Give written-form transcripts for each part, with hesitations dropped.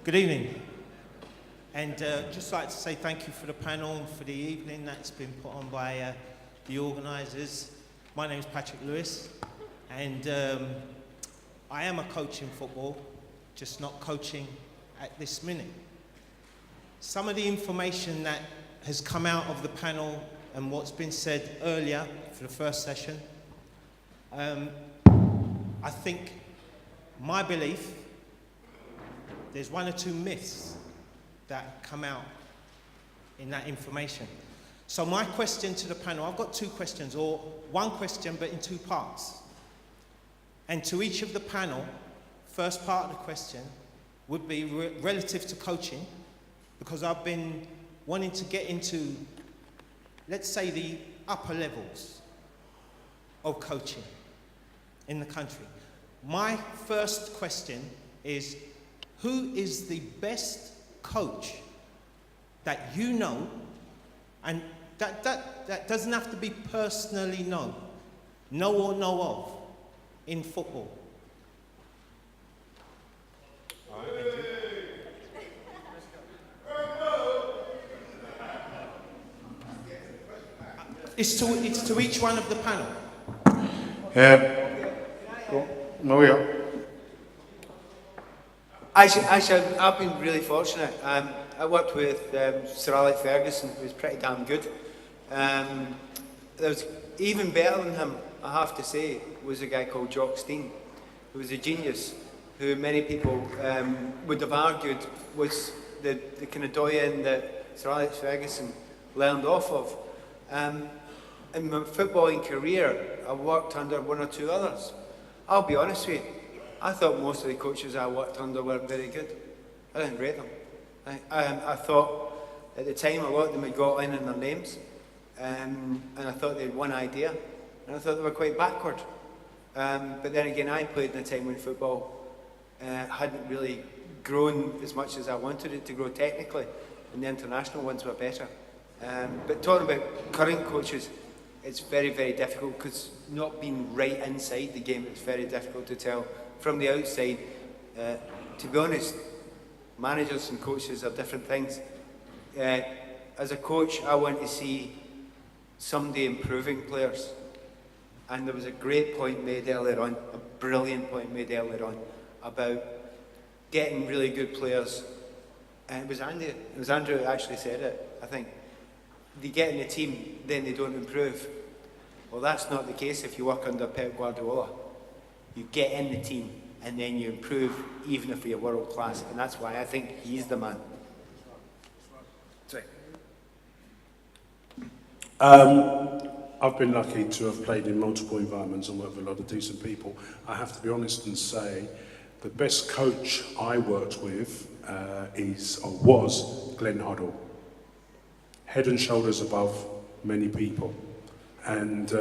Good evening. And just like to say thank you for the panel and for the evening that's been put on by the organisers. My name is Patrick Lewis, and I am a coach in football, just not coaching at this minute. Some of the information that has come out of the panel and what's been said earlier for the first session, I think my belief, there's one or two myths that come out in that information. So my question to the panel, I've got two questions, or one question but in two parts. And to each of the panel, first part of the question would be relative to coaching, because I've been wanting to get into, let's say, the upper levels of coaching in the country. My first question is, who is the best coach that you know, and that doesn't have to be personally known, know or know of, in football? It's to each one of the panel. No, we are. Actually, I've been really fortunate. I worked with Sir Alex Ferguson, who was pretty damn good. There was even better than him, I have to say, was a guy called Jock Stein, who was a genius, who many people would have argued was the kind of doyen that Sir Alex Ferguson learned off of. In my footballing career, I worked under one or two others. I'll be honest with you, I thought most of the coaches I worked under weren't very good. I didn't rate them. I thought at the time a lot of them had got in their names, and I thought they had one idea, and I thought they were quite backward. But then again, I played in a time when football hadn't really grown as much as I wanted it to grow technically, and the international ones were better. But talking about current coaches, it's very, very difficult, because not being right inside the game, it's very difficult to tell from the outside. To be honest, managers and coaches are different things. As a coach, I want to see somebody improving players. And there was a great point made earlier on, a brilliant point made earlier on, about getting really good players. And it was Andrew who actually said it, I think. They get in the team, then they don't improve. Well, that's not the case if you work under Pep Guardiola. You get in the team, and then you improve, even if you're world class. And that's why I think he's the man. Sorry. I've been lucky to have played in multiple environments and worked with a lot of decent people. I have to be honest and say, the best coach I worked with was Glenn Hoddle. Head and shoulders above many people. And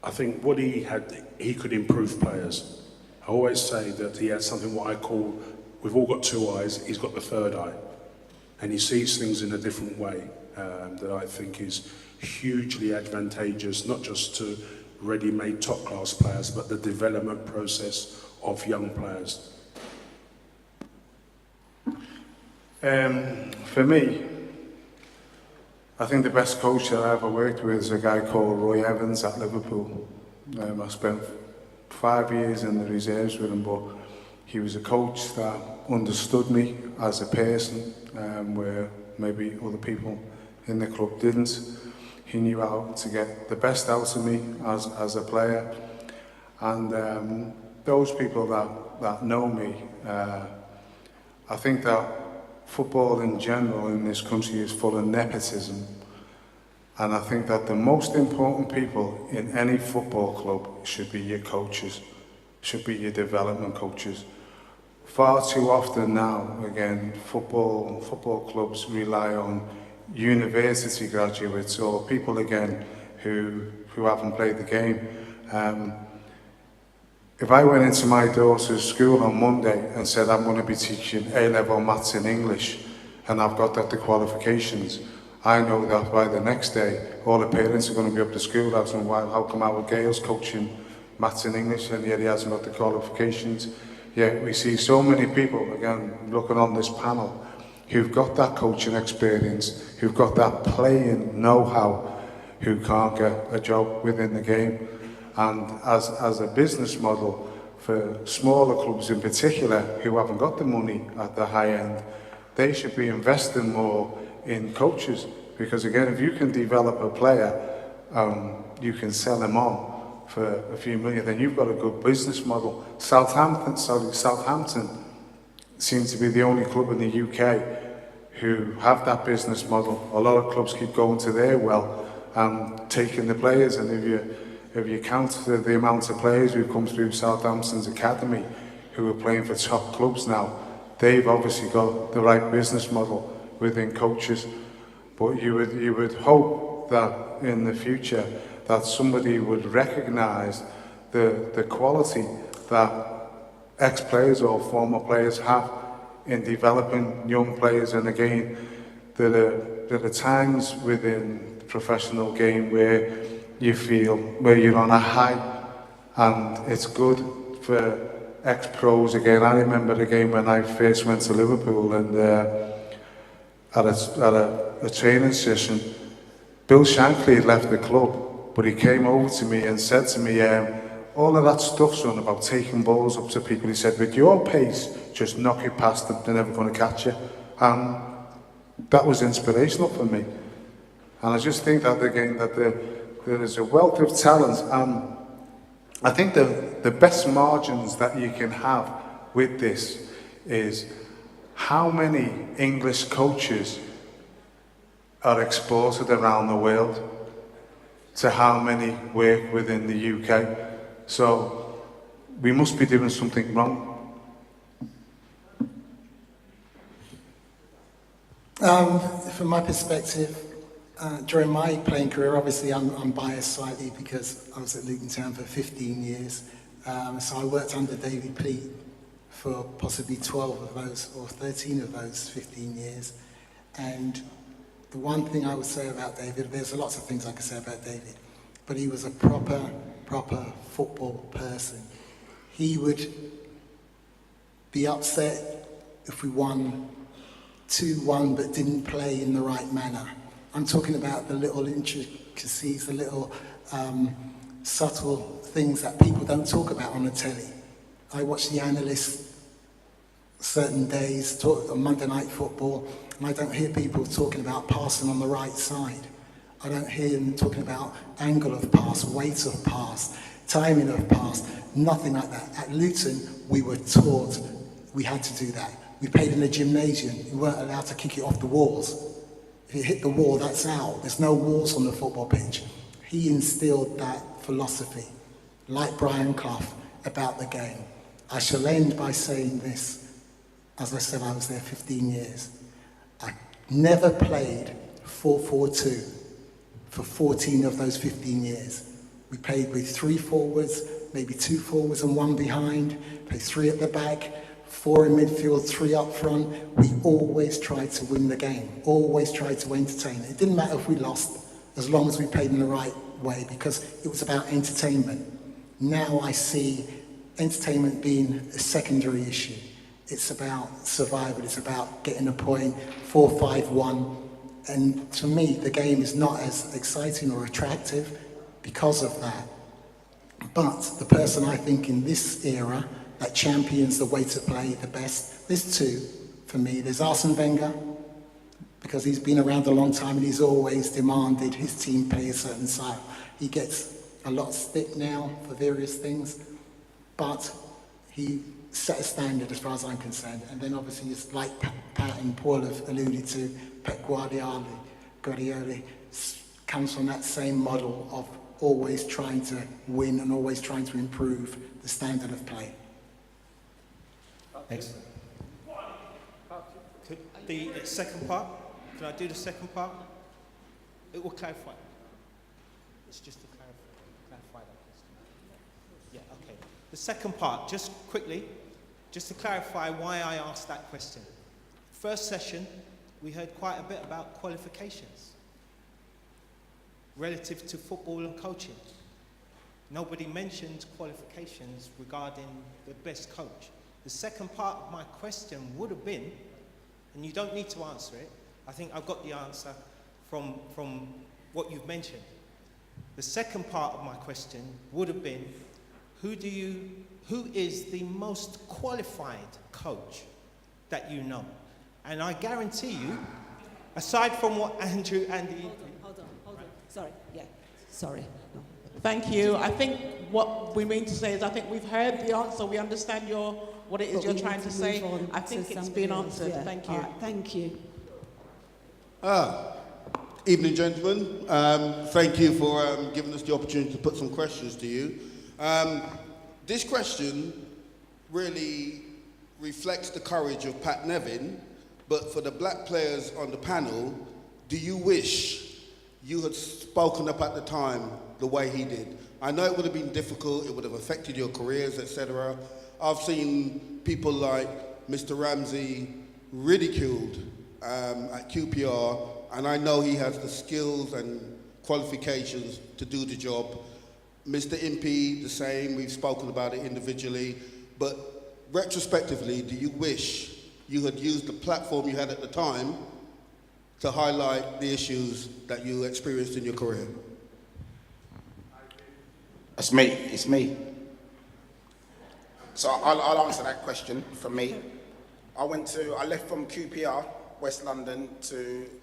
I think what he had, he could improve players. I always say that he had something what I call, we've all got two eyes, he's got the third eye. And he sees things in a different way that I think is hugely advantageous, not just to ready-made top-class players, but the development process of young players. For me, I think the best coach that I ever worked with is a guy called Roy Evans at Liverpool. I spent 5 years in the reserves with him, but he was a coach that understood me as a person, where maybe other people in the club didn't. He knew how to get the best out of me as a player. And those people that know me, I think that football in general in this country is full of nepotism, and I think that the most important people in any football club should be your coaches, should be your development coaches. Far too often now, again, football clubs rely on university graduates or people again who haven't played the game. If I went into my daughter's school on Monday and said I'm going to be teaching A-level maths and English, and I've got the qualifications, I know that by the next day all the parents are going to be up to school asking, how come our Gail's coaching maths and English and yet he hasn't got the qualifications? Yet we see so many people, again, looking on this panel, who've got that coaching experience, who've got that playing know-how, who can't get a job within the game. And as a business model for smaller clubs in particular who haven't got the money at the high end, they should be investing more in coaches, because again, if you can develop a player, you can sell him on for a few million, then you've got a good business model. Southampton seems to be the only club in the UK who have that business model. A lot of clubs keep going to their well and taking the players, and if you count the amount of players who've come through Southampton's academy who are playing for top clubs now, they've obviously got the right business model within coaches. But you would hope that in the future that somebody would recognise the quality that ex-players or former players have in developing young players. And again, there are times within the professional game where you feel where you're on a high, and it's good for ex-pros. Again, I remember the game when I first went to Liverpool, and at a training session, Bill Shankly had left the club, but he came over to me and said to me, all of that stuff, son, about taking balls up to people, he said, with your pace, just knock it past them, they're never going to catch you. And that was inspirational for me. And I just think that, again, that there is a wealth of talent, and I think the best margins that you can have with this is how many English coaches are exported around the world to how many work within the UK. So we must be doing something wrong. From my perspective, during my playing career, obviously I'm biased slightly because I was at Luton Town for 15 years. So I worked under David Pleat for possibly 12 of those, or 13 of those 15 years. And the one thing I would say about David, there's lots of things I could say about David, but he was a proper football person. He would be upset if we won 2-1 but didn't play in the right manner. I'm talking about the little intricacies, the little subtle things that people don't talk about on the telly. I watch the analysts certain days talk on Monday Night Football, and I don't hear people talking about passing on the right side. I don't hear them talking about angle of pass, weight of pass, timing of pass, nothing like that. At Luton, we were taught we had to do that. We played in a gymnasium. We weren't allowed to kick it off the walls. If it hit the wall, that's out. There's no walls on the football pitch. He instilled that philosophy, like Brian Clough, about the game. I shall end by saying this. As I said, I was there 15 years. I never played 4-4-2 for 14 of those 15 years. We played with 3 forwards, maybe 2 forwards and 1 behind, played 3 at the back, 4 in midfield, 3 up front. We always tried to win the game, always tried to entertain. It didn't matter if we lost, as long as we played in the right way, because it was about entertainment. Now I see entertainment being a secondary issue. It's about survival, it's about getting a point, 4-5-1. And to me, the game is not as exciting or attractive because of that. But the person I think in this era that champions the way to play the best, there's 2 for me. There's Arsene Wenger, because he's been around a long time and he's always demanded his team play a certain style. He gets a lot of stick now for various things, but he set a standard as far as I'm concerned. And then obviously, it's like Pat and Paul have alluded to, Pep Guardiola comes from that same model of always trying to win and always trying to improve the standard of play. Excellent. The second part, can I do the second part? It will clarify. It's just to clarify that question. Yeah, okay. The second part, just quickly, just to clarify why I asked that question. First session, we heard quite a bit about qualifications relative to football and coaching. Nobody mentioned qualifications regarding the best coach. The second part of my question would have been, and you don't need to answer it, I think I've got the answer from what you've mentioned. The second part of my question would have been, who is the most qualified coach that you know? And I guarantee you, aside from what Andrew and the... Hold on. Sorry. No. Thank you. I think what we mean to say is I think we've heard the answer. We understand what it is But you're we trying need to to say. move on I to think it's somebody been else, answered. yeah. Thank you. All right, thank you. Evening, gentlemen. Thank you for giving us the opportunity to put some questions to you. This question really reflects the courage of Pat Nevin, but for the black players on the panel, do you wish you had spoken up at the time the way he did? I know it would have been difficult, it would have affected your careers, etc. I've seen people like Mr. Ramsey ridiculed at QPR, and I know he has the skills and qualifications to do the job. Mr. Impey, the same, we've spoken about it individually, but retrospectively, do you wish you had used the platform you had at the time to highlight the issues that you experienced in your career? It's me. So I'll answer that question for me. I left from QPR, West London,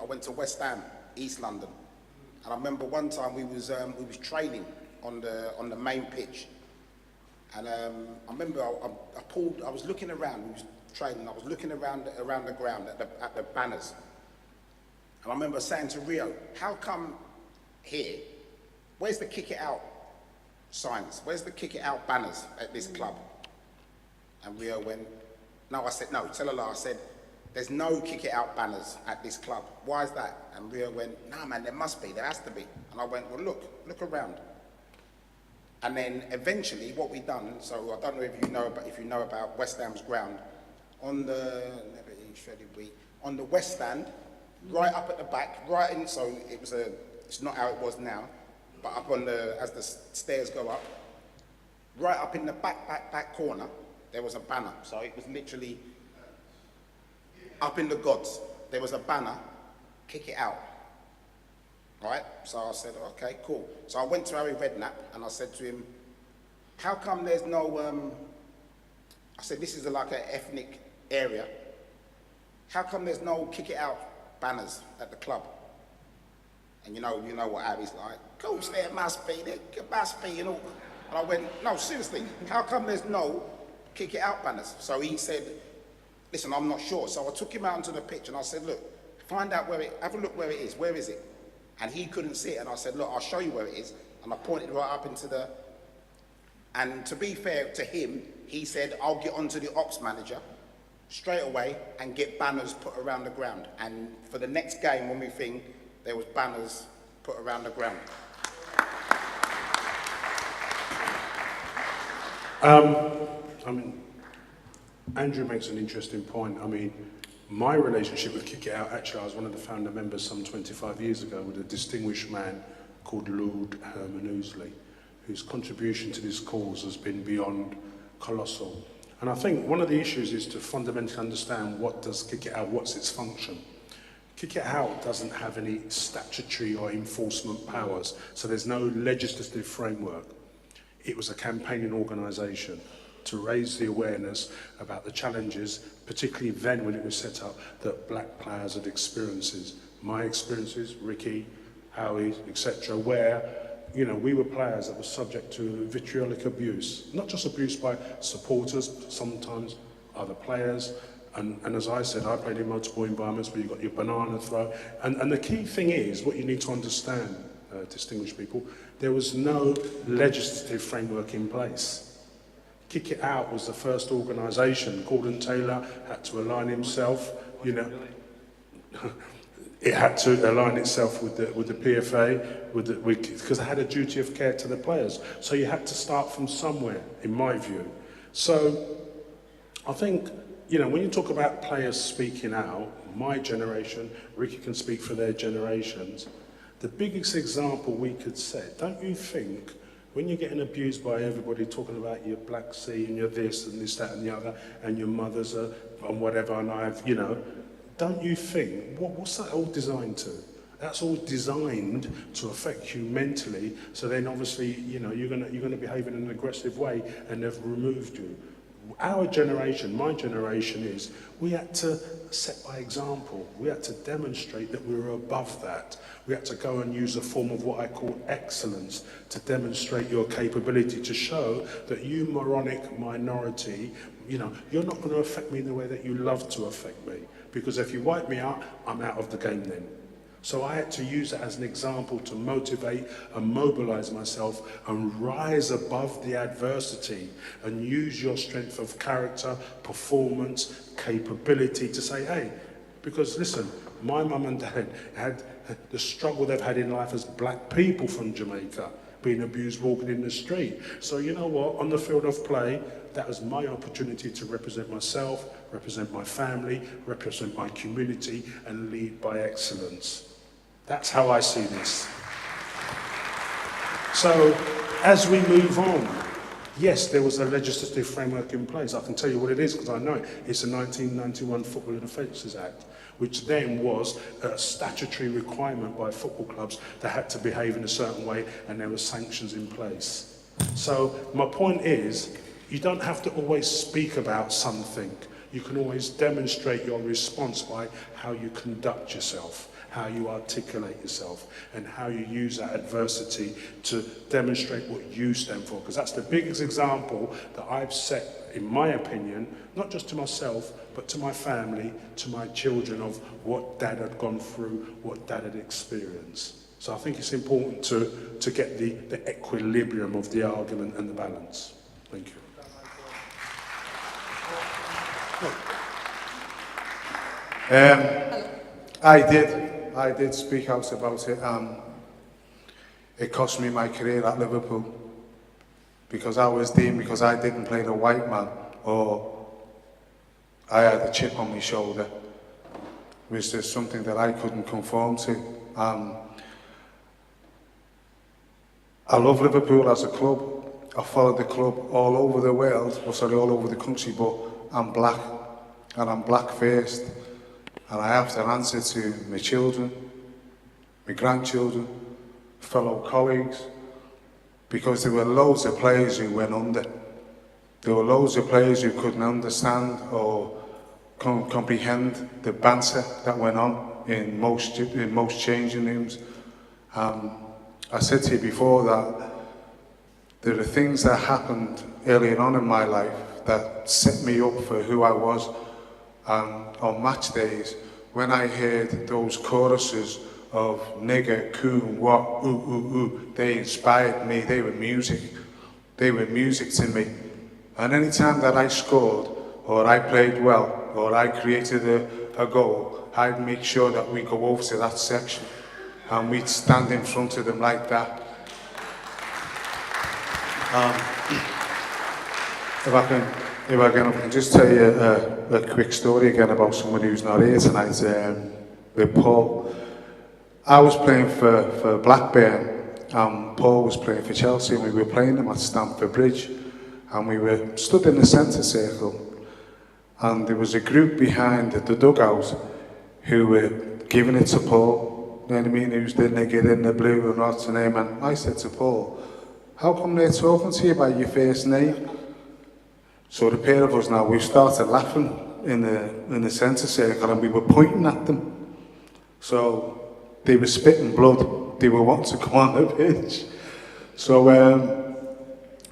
I went to West Ham, East London. And I remember one time we was training on the main pitch. And I remember I was looking around, we was training, I was looking around the ground at the banners. And I remember saying to Rio, how come here, where's the kick it out signs? Where's the kick it out banners at this club? And Rio went, no, I said, no, tell Allah, I said, there's no kick it out banners at this club. Why is that? And Rio went, no man, there must be, there has to be. And I went, well look around. And then eventually what we done, so I don't know if you know about West Ham's ground, on the West Stand, right up at the back, so it's not how it was now, but up as the stairs go up, right up in the back corner, there was a banner. So it was literally up in the gods. There was a banner, kick it out. Right? So I said, okay, cool. So I went to Harry Redknapp and I said to him, how come there's no, I said, this is like an ethnic area. How come there's no kick it out banners at the club? And you know what Harry's like. Of course there must be, you know. And I went, no, seriously, how come there's no kick it out banners? So he said, listen, I'm not sure. So I took him out onto the pitch and I said, look, find out have a look where it is. Where is it? And he couldn't see it. And I said, look, I'll show you where it is. And I pointed right up into and to be fair to him, he said, I'll get onto the ops manager straight away and get banners put around the ground. And for the next game when we think, there was banners put around the ground. I mean, Andrew makes an interesting point. I mean, my relationship with Kick It Out, actually, I was one of the founder members some 25 years ago with a distinguished man called Lord Herman Ousley, whose contribution to this cause has been beyond colossal. And I think one of the issues is to fundamentally understand what does Kick It Out, what's its function. Kick It Out doesn't have any statutory or enforcement powers, so there's no legislative framework. It was a campaigning organisation to raise the awareness about the challenges, particularly then when it was set up, that black players had experiences. My experiences, Ricky, Howie, etc., where we were players that were subject to vitriolic abuse, not just abuse by supporters, but sometimes other players. And as I said, I played in multiple environments where you've got your banana throw. And the key thing is, what you need to understand, distinguished people, there was no legislative framework in place. Kick It Out was the first organisation. Gordon Taylor had to align himself, it had to align itself with the PFA, because it had a duty of care to the players. So you had to start from somewhere, in my view. So I think, when you talk about players speaking out, my generation, Ricky can speak for their generations, the biggest example we could set, don't you think When you're getting abused by everybody talking about your black sea and your this and this, that and the other, and your mother's and whatever, and don't you think, what's that all designed to? That's all designed to affect you mentally, so then obviously, you're gonna behave in an aggressive way, and they've removed you. Our generation, my generation is, we had to set by example. We had to demonstrate that we were above that. We had to go and use a form of what I call excellence to demonstrate your capability, to show that you moronic minority, you're not going to affect me in the way that you love to affect me. Because if you wipe me out, I'm out of the game then. So I had to use it as an example to motivate and mobilize myself and rise above the adversity and use your strength of character, performance, capability to say, hey, because listen, my mum and dad had the struggle they've had in life as black people from Jamaica, being abused walking in the street. So you know what, on the field of play, that was my opportunity to represent myself, represent my family, represent my community, and lead by excellence. That's how I see this. So, as we move on, yes, there was a legislative framework in place. I can tell you what it is because I know it. It's the 1991 Football and Offences Act, which then was a statutory requirement by football clubs that had to behave in a certain way, and there were sanctions in place. So, my point is, you don't have to always speak about something. You can always demonstrate your response by how you conduct yourself, how you articulate yourself, and how you use that adversity to demonstrate what you stand for. Because that's the biggest example that I've set, in my opinion, not just to myself, but to my family, to my children, of what Dad had gone through, what Dad had experienced. So I think it's important to get the equilibrium of the argument and the balance. Thank you. I did speak out about it. It cost me my career at Liverpool because I was deemed, because I didn't play the white man, or I had a chip on my shoulder. It was just something that I couldn't conform to. I love Liverpool as a club. I followed the club all over the world, all over the country, but I'm black, and I'm black first. And I have to answer to my children, my grandchildren, fellow colleagues, because there were loads of players who went under. There were loads of players who couldn't understand or comprehend the banter that went on in most changing rooms. I said to you before that there are things that happened earlier on in my life that set me up for who I was. On match days, when I heard those choruses of nigger, coon, what, ooh, ooh, ooh, they inspired me. They were music. They were music to me. And any time that I scored, or I played well, or I created a goal, I'd make sure that we go over to that section and we'd stand in front of them like that. If I can just tell you a quick story again about someone who's not here tonight, with Paul. I was playing for Blackburn, and Paul was playing for Chelsea, and we were playing them at Stamford Bridge, and we were stood in the centre circle, and there was a group behind the dugout who were giving it to Paul, you know what I mean, who's the nigger in the blue and what's the name, and I said to Paul, how come they're talking to you by your first name? So the pair of us now, we started laughing in the centre circle, and we were pointing at them. So they were spitting blood. They were wanting to go on the pitch. So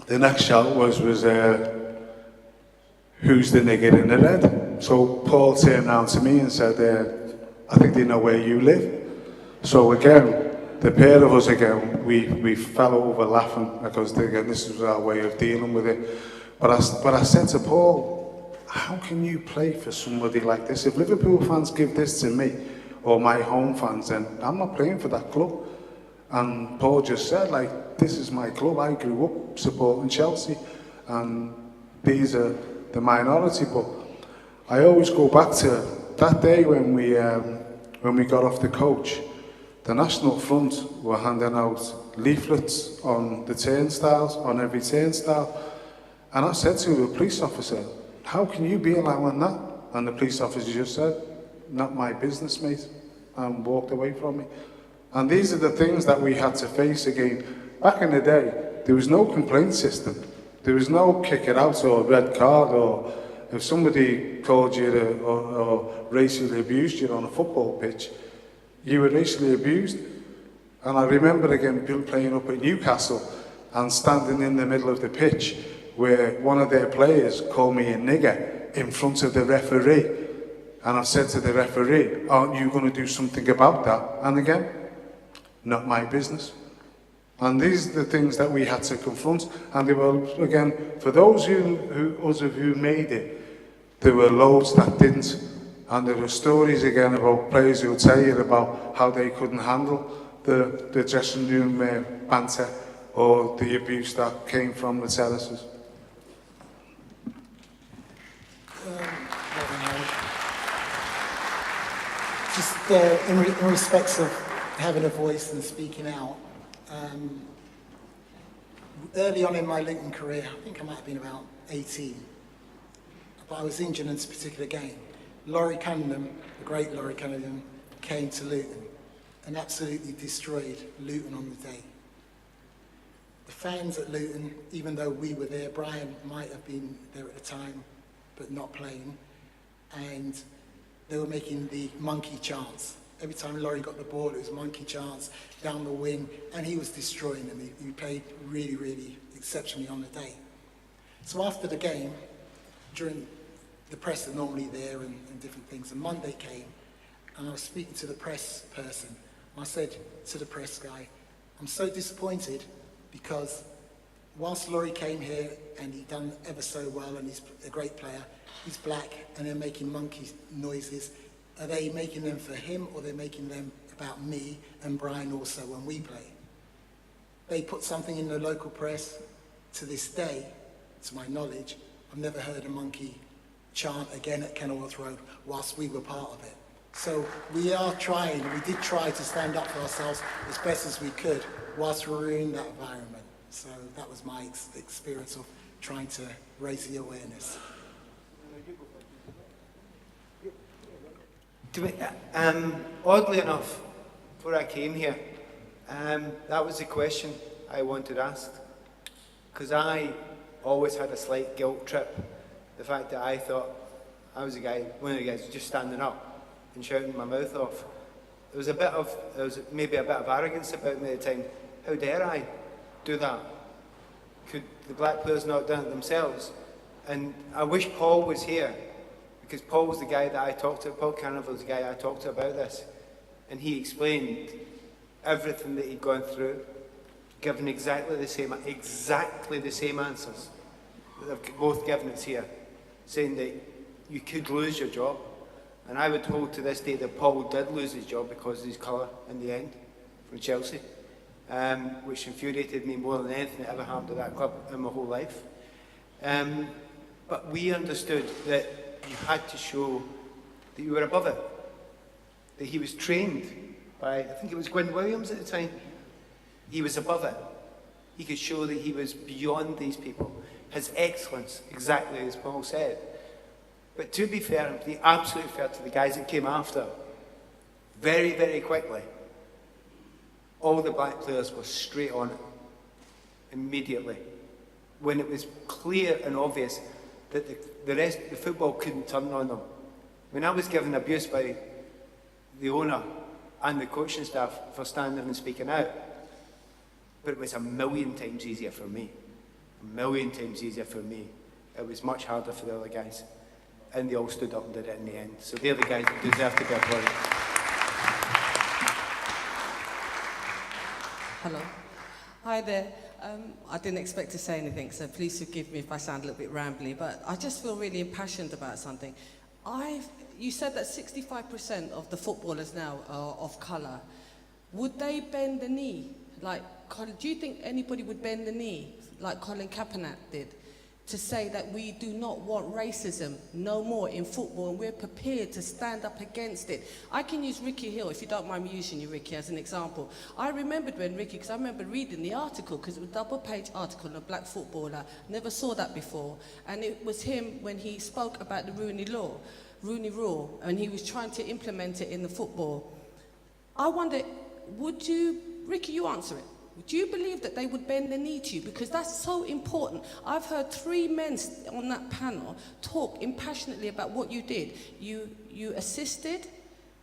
the next shout was who's the nigger in the red? So Paul turned around to me and said, I think they know where you live. So again, the pair of us again, we fell over laughing because again, this was our way of dealing with it. But I said to Paul, how can you play for somebody like this? If Liverpool fans give this to me, or my home fans, then I'm not playing for that club. And Paul just said, like, this is my club. I grew up supporting Chelsea, and these are the minority. But I always go back to that day when we got off the coach. The National Front were handing out leaflets on the turnstiles, on every turnstile. And I said to a police officer, how can you be allowing that? And the police officer just said, not my business, mate, and walked away from me. And these are the things that we had to face again. Back in the day, there was no complaint system. There was no kick it out or red card, or if somebody called you or racially abused you on a football pitch, you were racially abused. And I remember again playing up at Newcastle and standing in the middle of the pitch where one of their players called me a nigger in front of the referee. And I said to the referee, aren't you going to do something about that? And again, not my business. And these are the things that we had to confront. And they were, again, for those who made it, there were loads that didn't. And there were stories again about players who would tell you about how they couldn't handle the dressing room banter or the abuse that came from the terraces. Just in respects of having a voice and speaking out, early on in my Luton career, I think I might have been about 18, but I was injured in this particular game. Laurie Cunningham, the great Laurie Cunningham, came to Luton and absolutely destroyed Luton on the day. The fans at Luton, even though we were there, Brian might have been there at the time, but not playing, and they were making the monkey chants. Every time Laurie got the ball, it was monkey chants down the wing, and he was destroying them. He played really, really exceptionally on the day. So after the game, during the press are normally there and different things, and Monday came, and I was speaking to the press person, and I said to the press guy, I'm so disappointed because whilst Laurie came here and he done ever so well and he's a great player, he's black and they're making monkey noises. Are they making them for him or they're making them about me and Brian also when we play? They put something in the local press. To this day, to my knowledge, I've never heard a monkey chant again at Kenilworth Road whilst we were part of it. So we are trying, we did try to stand up for ourselves as best as we could whilst we were in that environment. So that was my experience of trying to raise the awareness. Oddly enough, before I came here, that was the question I wanted asked. Because I always had a slight guilt trip. The fact that I thought I was one of the guys just standing up and shouting my mouth off. There was maybe a bit of arrogance about me at the time. How dare I do that? Could the black players not done it themselves? And I wish Paul was here, because Paul was the guy that I talked to, Paul Carnival was the guy I talked to about this. And he explained everything that he'd gone through, given exactly the same answers that they've both given us here, saying that you could lose your job. And I would hold to this day that Paul did lose his job because of his colour in the end, from Chelsea, which infuriated me more than anything that ever happened to that club in my whole life. But we understood that you had to show that you were above it, that he was trained by, I think it was Gwyn Williams at the time. He was above it. He could show that he was beyond these people. His excellence, exactly as Paul said. But to be fair, and to be absolutely fair to the guys that came after, very, very quickly, all the black players were straight on it, immediately. When it was clear and obvious that the football couldn't turn on them. When I was given abuse by the owner and the coaching staff for standing and speaking out, but it was a million times easier for me. A million times easier for me. It was much harder for the other guys. And they all stood up and did it in the end. So they're the guys that deserve to be applauded. Hello. Hi there. I didn't expect to say anything, so please forgive me if I sound a little bit rambly, but I just feel really impassioned about something. You said that 65% of the footballers now are of colour. Would they bend the knee? Do you think anybody would bend the knee like Colin Kaepernick did? to say that we do not want racism no more in football, and we're prepared to stand up against it. I can use Ricky Hill, if you don't mind me using you, Ricky, as an example. I remembered when Ricky, because I remember reading the article, because it was a double-page article on a black footballer. Never saw that before. And it was him when he spoke about the Rooney Rule, and he was trying to implement it in the football. I wonder, would you, Ricky, you answer it. Do you believe that they would bend the knee to you? Because that's so important. I've heard 3 men on that panel talk impassionately about what you did. You assisted,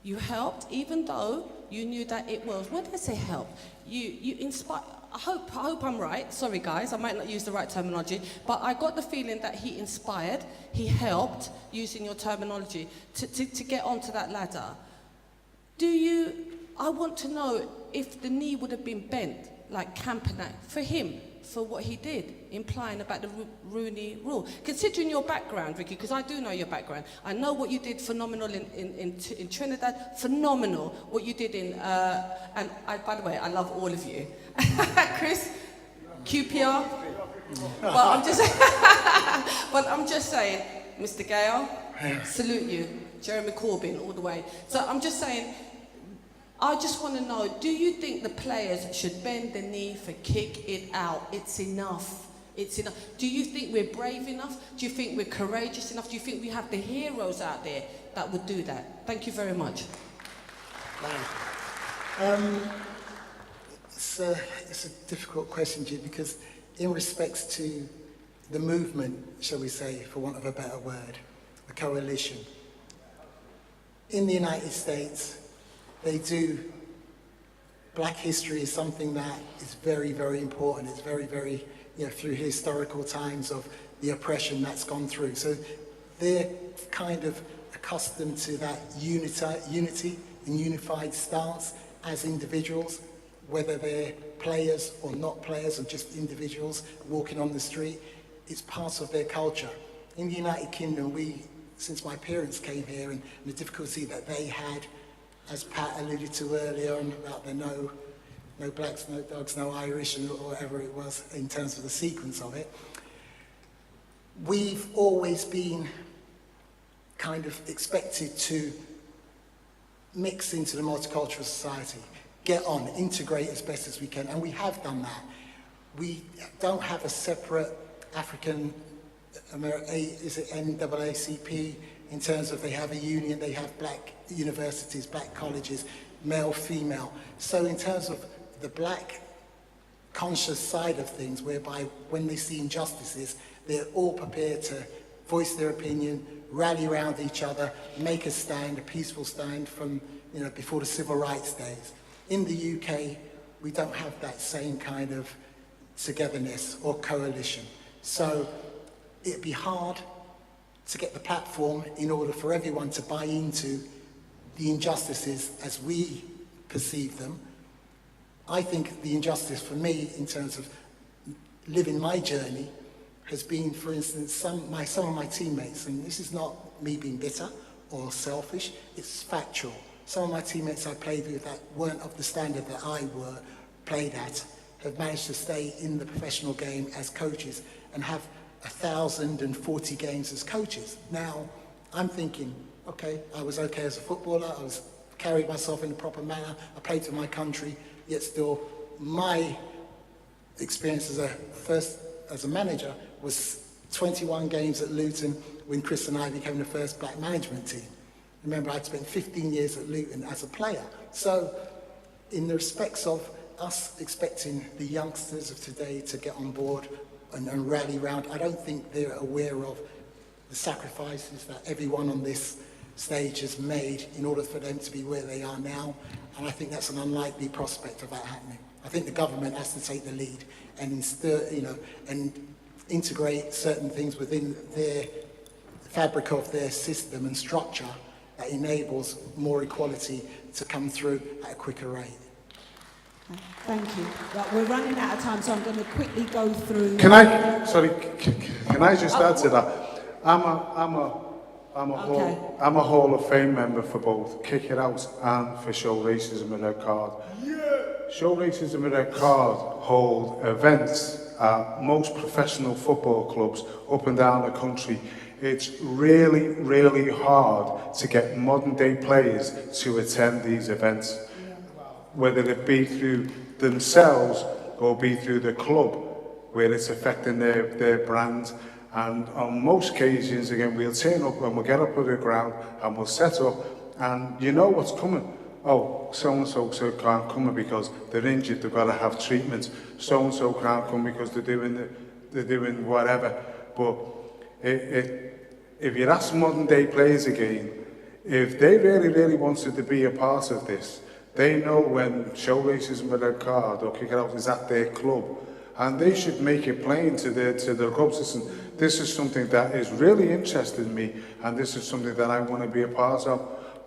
you helped, even though you knew that it was, when did I say help? You inspired, I hope I'm right. Sorry guys, I might not use the right terminology, but I got the feeling that he inspired, he helped, using your terminology, to get onto that ladder. I want to know if the knee would have been bent, like Kaepernick, for him, for what he did, implying about the Rooney Rule. Considering your background, Ricky, because I do know your background, I know what you did phenomenal in Trinidad, phenomenal what you did in, by the way, I love all of you. Chris, QPR, but I'm just saying, Mr. Gale, salute you, Jeremy Corbyn, all the way. So I'm just saying, I just want to know, do you think the players should bend the knee for kick it out? It's enough. It's enough. Do you think we're brave enough? Do you think we're courageous enough? Do you think we have the heroes out there that would do that? Thank you very much. It's a difficult question, Jude, because in respects to the movement, shall we say, for want of a better word, the coalition, in the United States, they do. Black history is something that is very, very important. It's very, very, through historical times of the oppression that's gone through. So they're kind of accustomed to that unity and unified stance as individuals, whether they're players or not players or just individuals walking on the street. It's part of their culture. In the United Kingdom, since my parents came here and the difficulty that they had, as Pat alluded to earlier, about the no blacks, no dogs, no Irish, and whatever it was in terms of the sequence of it, we've always been kind of expected to mix into the multicultural society, get on, integrate as best as we can, and we have done that. We don't have a separate African, is it NAACP, in terms of they have a union, they have black universities, black colleges, male, female. So in terms of the black conscious side of things, whereby when they see injustices, they're all prepared to voice their opinion, rally around each other, make a stand, a peaceful stand from, before the civil rights days. In the UK, we don't have that same kind of togetherness or coalition. So it'd be hard to get the platform in order for everyone to buy into the injustices as we perceive them. I think the injustice for me in terms of living my journey has been, for instance, some of my teammates, and this is not me being bitter or selfish, it's factual. Some of my teammates I played with that weren't of the standard that I played at have managed to stay in the professional game as coaches and have 1,040 games as coaches. Now, I'm thinking, okay, I was okay as a footballer, I was carried myself in a proper manner, I played for my country, yet still my experience as a manager was 21 games at Luton when Chris and I became the first black management team. Remember, I'd spent 15 years at Luton as a player. So, in the respects of us expecting the youngsters of today to get on board and rally round, I don't think they're aware of the sacrifices that everyone on this stage has made in order for them to be where they are now, and I think that's an unlikely prospect of that happening. I think the government has to take the lead and and integrate certain things within their fabric of their system and structure that enables more equality to come through at a quicker rate. Thank you. Right, we're running out of time, so I'm going to quickly go through. Can I just add to that? I'm a Hall of Fame member for both Kick It Out and for Show Racism a Red Card. Yeah. Show Racism a Red Card hold events at most professional football clubs up and down the country, it's really, really hard to get modern day players to attend these events, whether it be through themselves or be through the club, where it's affecting their brand. And on most occasions, again, we'll turn up and we'll get up with the ground and we'll set up, and you know what's coming. Oh, so-and-so can't come because they're injured, they've got to have treatment. So-and-so can't come because they're doing whatever. But if you ask modern day players again, if they really, really wanted to be a part of this, they know when show racism with a card or kick it out is at their club. And they should make it plain to their clubs. Listen, this is something that is really interesting me, and this is something that I want to be a part of.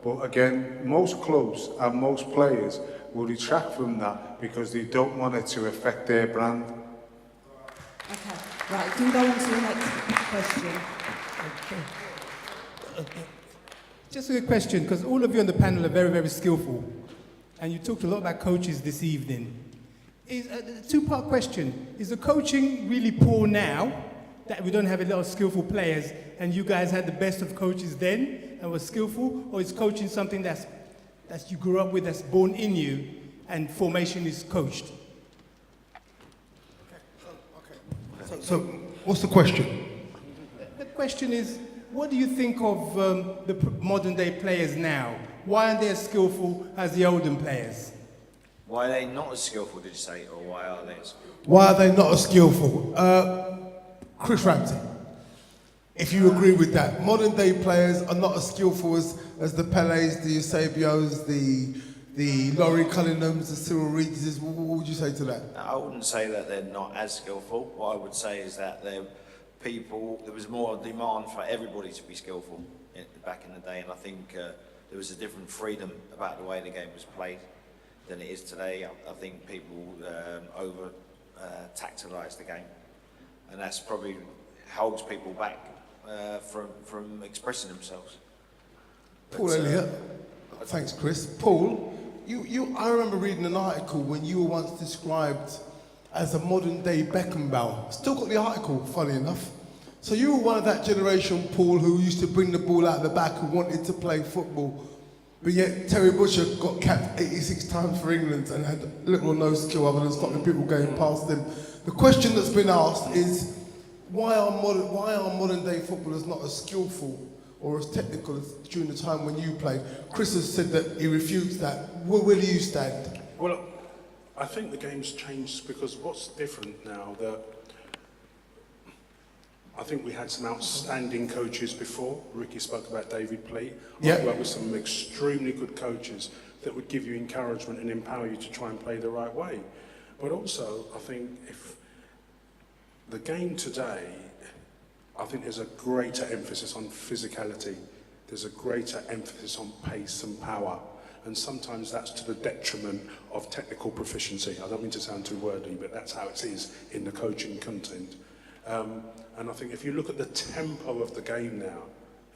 But again, most clubs and most players will retract from that because they don't want it to affect their brand. Okay, right, you can go on to the next question. Just a good question, because all of you on the panel are very, very skillful. And you talked a lot about coaches this evening. Is a two-part question. Is the coaching really poor now, that we don't have a lot of skillful players, and you guys had the best of coaches then and were skillful? Or is coaching something that you grew up with, that's born in you, and formation is coached? So what's the question? The question is, what do you think of the modern day players now? Why aren't they as skillful as the olden players? Why are they not as skillful, did you say, or why are they as skillful? Why are they not as skillful? Chris Ramsey, if you agree with that. Modern day players are not as skillful as the Pelés, the Eusebios, the Laurie Cunninghams, the Cyril Reeds. What would you say to that? I wouldn't say that they're not as skillful. What I would say is that there was more demand for everybody to be skillful back in the day, and I think there was a different freedom about the way the game was played than it is today. I think people tactilise the game, and that's probably holds people back from expressing themselves. Paul Elliott, thanks Chris. Paul, I remember reading an article when you were once described as a modern day Beckenbauer. Still got the article, funny enough. So you were one of that generation, Paul, who used to bring the ball out of the back and wanted to play football. But yet Terry Butcher got capped 86 times for England and had little or no skill other than stopping people going past him. The question that's been asked is, why are modern day footballers not as skillful or as technical as during the time when you played? Chris has said that he refutes that. Where do you stand? Well, I think the game's changed because what's different now, that I think we had some outstanding coaches before. Ricky spoke about David Pleat. Yeah. I worked with some extremely good coaches that would give you encouragement and empower you to try and play the right way. But also, I think if the game today, I think there's a greater emphasis on physicality. There's a greater emphasis on pace and power. And sometimes that's to the detriment of technical proficiency. I don't mean to sound too wordy, but that's how it is in the coaching content. And I think if you look at the tempo of the game now,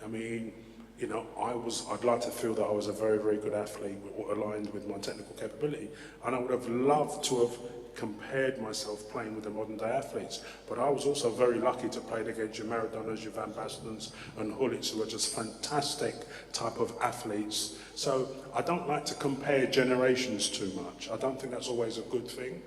I mean, you know, I'd like to feel that I was a very, very good athlete aligned with my technical capability. And I would have loved to have compared myself playing with the modern day athletes. But I was also very lucky to play against your Maradonas, your Van Bastens and Hullits, who are just fantastic type of athletes. So I don't like to compare generations too much. I don't think that's always a good thing.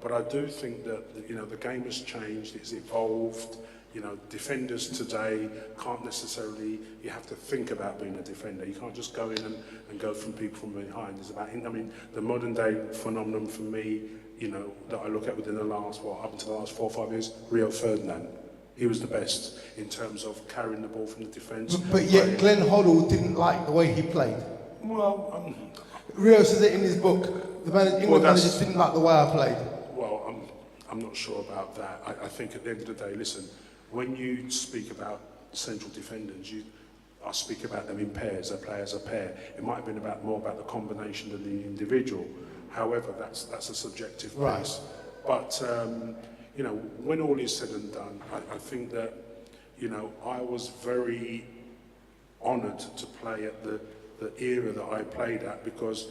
But I do think that, you know, the game has changed, it's evolved. You know, defenders today can't necessarily, you have to think about being a defender. You can't just go in and go from people from behind. It's about, I mean, the modern day phenomenon for me, you know, that I look at within the last, up until the last 4 or 5 years, Rio Ferdinand. He was the best in terms of carrying the ball from the defence. But yet Glenn Hoddle didn't like the way he played. Well, Rio says it in his book. The England managers didn't like the way I played. Well, I'm not sure about that. I think at the end of the day, listen, when you speak about central defenders, I speak about them in pairs. They play as a pair. It might have been more about the combination than the individual. However, that's a subjective piece. But you know, when all is said and done, I think that, you know, I was very honoured to play at the era that I played at, because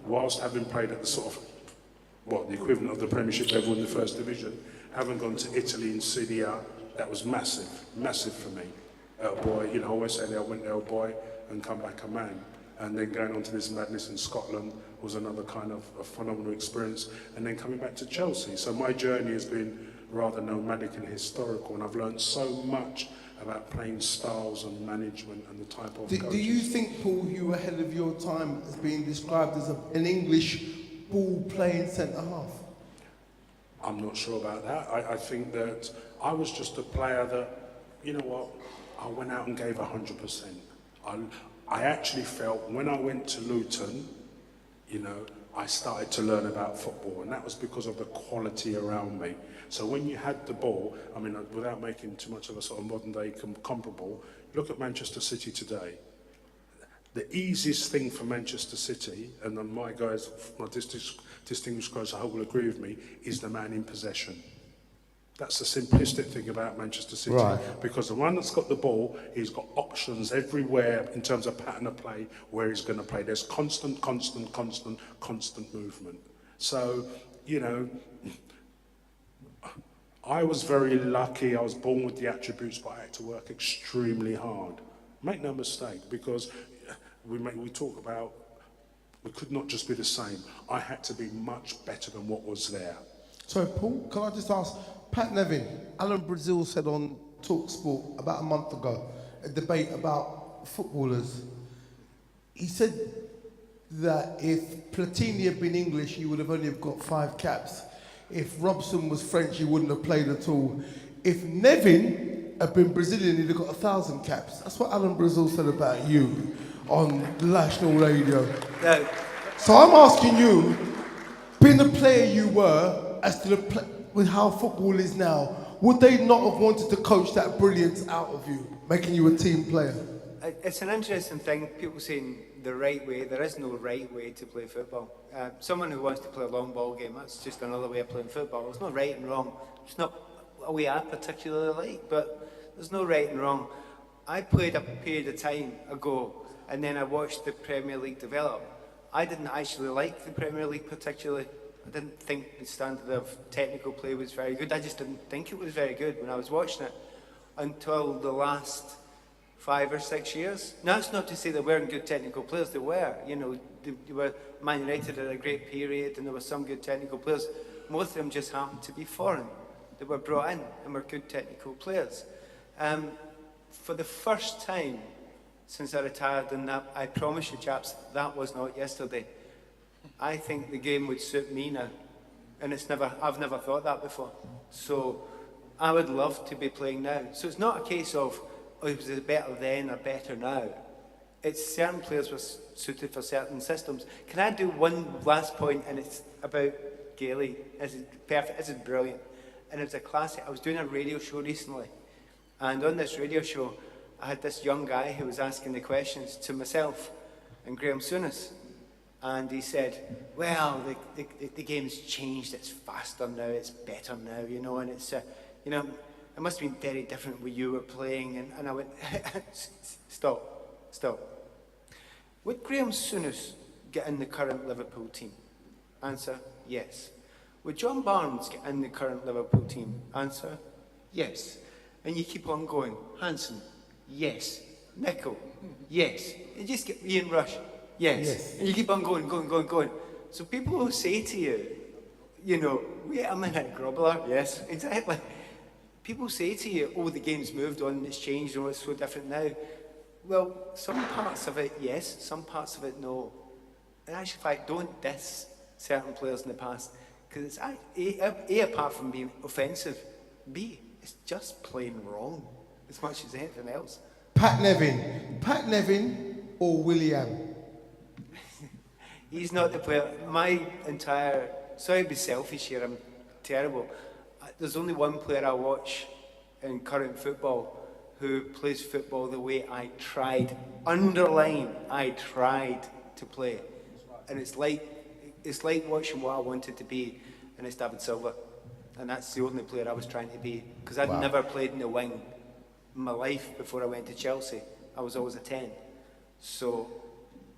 whilst having played at the sort of the equivalent of the Premiership level in the First Division, Having gone to Italy in Serie A, that was massive for me. Boy, you know, I always say that I went there a boy and come back a man. And then going on to this madness in Scotland was another kind of a phenomenal experience. And then coming back to Chelsea. So my journey has been rather nomadic and historical, and I've learned so much about playing styles and management and the type of coaches. Do you think, Paul, you were ahead of your time as being described as an English ball-playing centre-half? I'm not sure about that. I think that I was just a player that, you know what, I went out and gave 100%. I actually felt when I went to Luton, you know, I started to learn about football, and that was because of the quality around me. So when you had the ball, I mean, without making too much of a sort of modern day comparable, look at Manchester City today. The easiest thing for Manchester City, and then my guys, my distinguished guys, I hope will agree with me, is the man in possession. That's the simplistic thing about Manchester City. Right. Because the one that's got the ball, he's got options everywhere in terms of pattern of play where he's going to play. There's constant movement. So, you know, I was very lucky. I was born with the attributes, but I had to work extremely hard. Make no mistake, because we talk about we could not just be the same. I had to be much better than what was there. So, Paul, can I just ask, Pat Nevin, Alan Brazil said on TalkSport about a month ago, a debate about footballers. He said that if Platini had been English, he would have only got 5 caps. If Robson was French, he wouldn't have played at all. If Nevin had been Brazilian, he'd have got 1,000 caps. That's what Alan Brazil said about you on national radio. No. So I'm asking you, being the player you were, as to with how football is now, would they not have wanted to coach that brilliance out of you, making you a team player? It's an interesting thing, people saying the right way. There is no right way to play football. Someone who wants to play a long ball game, that's just another way of playing football. There's no right and wrong. It's not a way I particularly like, but there's no right and wrong. I played a period of time ago, and then I watched the Premier League develop. I didn't actually like the Premier League particularly. I didn't think the standard of technical play was very good. I just didn't think it was very good when I was watching it until the last 5 or 6 years. Now, that's not to say there weren't good technical players. There were. You know, they were Man United at a great period, and there were some good technical players. Most of them just happened to be foreign. They were brought in and were good technical players. For the first time since I retired, and that, I promise you, chaps, that was not yesterday. I think the game would suit me now, and I've never thought that before. So I would love to be playing now. So it's not a case of, oh, it was better then or better now. It's certain players were suited for certain systems. Can I do one last point, and it's about Gailey? This is perfect, this is brilliant. And it was a classic. I was doing a radio show recently, and on this radio show, I had this young guy who was asking the questions to myself and Graham Souness. And he said, well, the game's changed, it's faster now, it's better now, you know, and it's, you know, it must have been very different when you were playing. And I went, stop. Would Graham Souness get in the current Liverpool team? Answer, yes. Would John Barnes get in the current Liverpool team? Answer, yes. And you keep on going. Hansen, yes. Nicol, yes. You just get Ian Rush. Yes. And you keep on going. So people will say to you, you know, wait a minute, Grobbler. Yes, exactly. People say to you, oh, the game's moved on, it's changed, oh, it's so different now. Well, some parts of it, yes, some parts of it, no. In actual fact, don't diss certain players in the past, because it's A, apart from being offensive, B, it's just plain wrong, as much as anything else. Pat Nevin or William? He's not the player. Sorry to be selfish here, I'm terrible. There's only one player I watch in current football who plays football the way I tried, underline, I tried to play. And it's like watching what I wanted to be, and it's David Silva. And that's the only player I was trying to be, because I'd never played in the wing in my life before I went to Chelsea. I was always a 10. So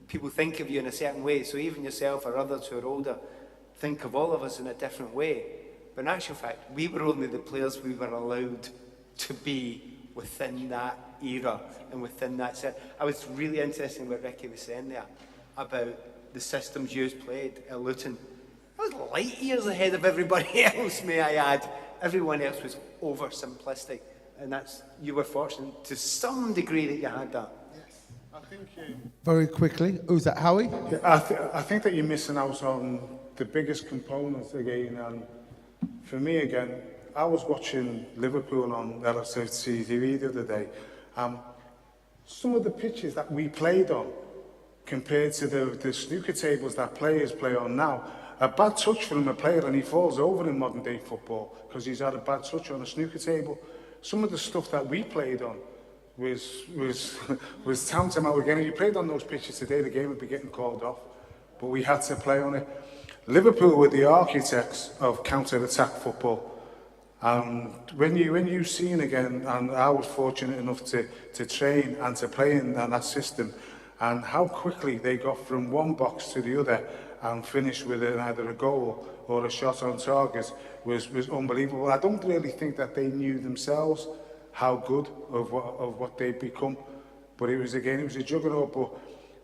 people think of you in a certain way, so even yourself or others who are older think of all of us in a different way. But in actual fact, we were only the players we were allowed to be within that era and within that set. I was really interested in what Ricky was saying there about the systems you played at Luton. I was light years ahead of everybody else, may I add. Everyone else was oversimplistic, and you were fortunate to some degree that you had that. I think Very quickly. Who's that, Howie? I think that you're missing out on the biggest component again. And for me, again, I was watching Liverpool on LSFC TV the other day. Some of the pitches that we played on compared to the snooker tables that players play on now, a bad touch from a player and he falls over in modern day football because he's had a bad touch on a snooker table. Some of the stuff that we played on was tantamount again. If you played on those pitches today, the game would be getting called off. But we had to play on it. Liverpool were the architects of counter-attack football. And when you seen again, and I was fortunate enough to train and to play in that system, and how quickly they got from one box to the other and finished with either a goal or a shot on target was unbelievable. I don't really think that they knew themselves how good of what they'd become. But it was a juggernaut. But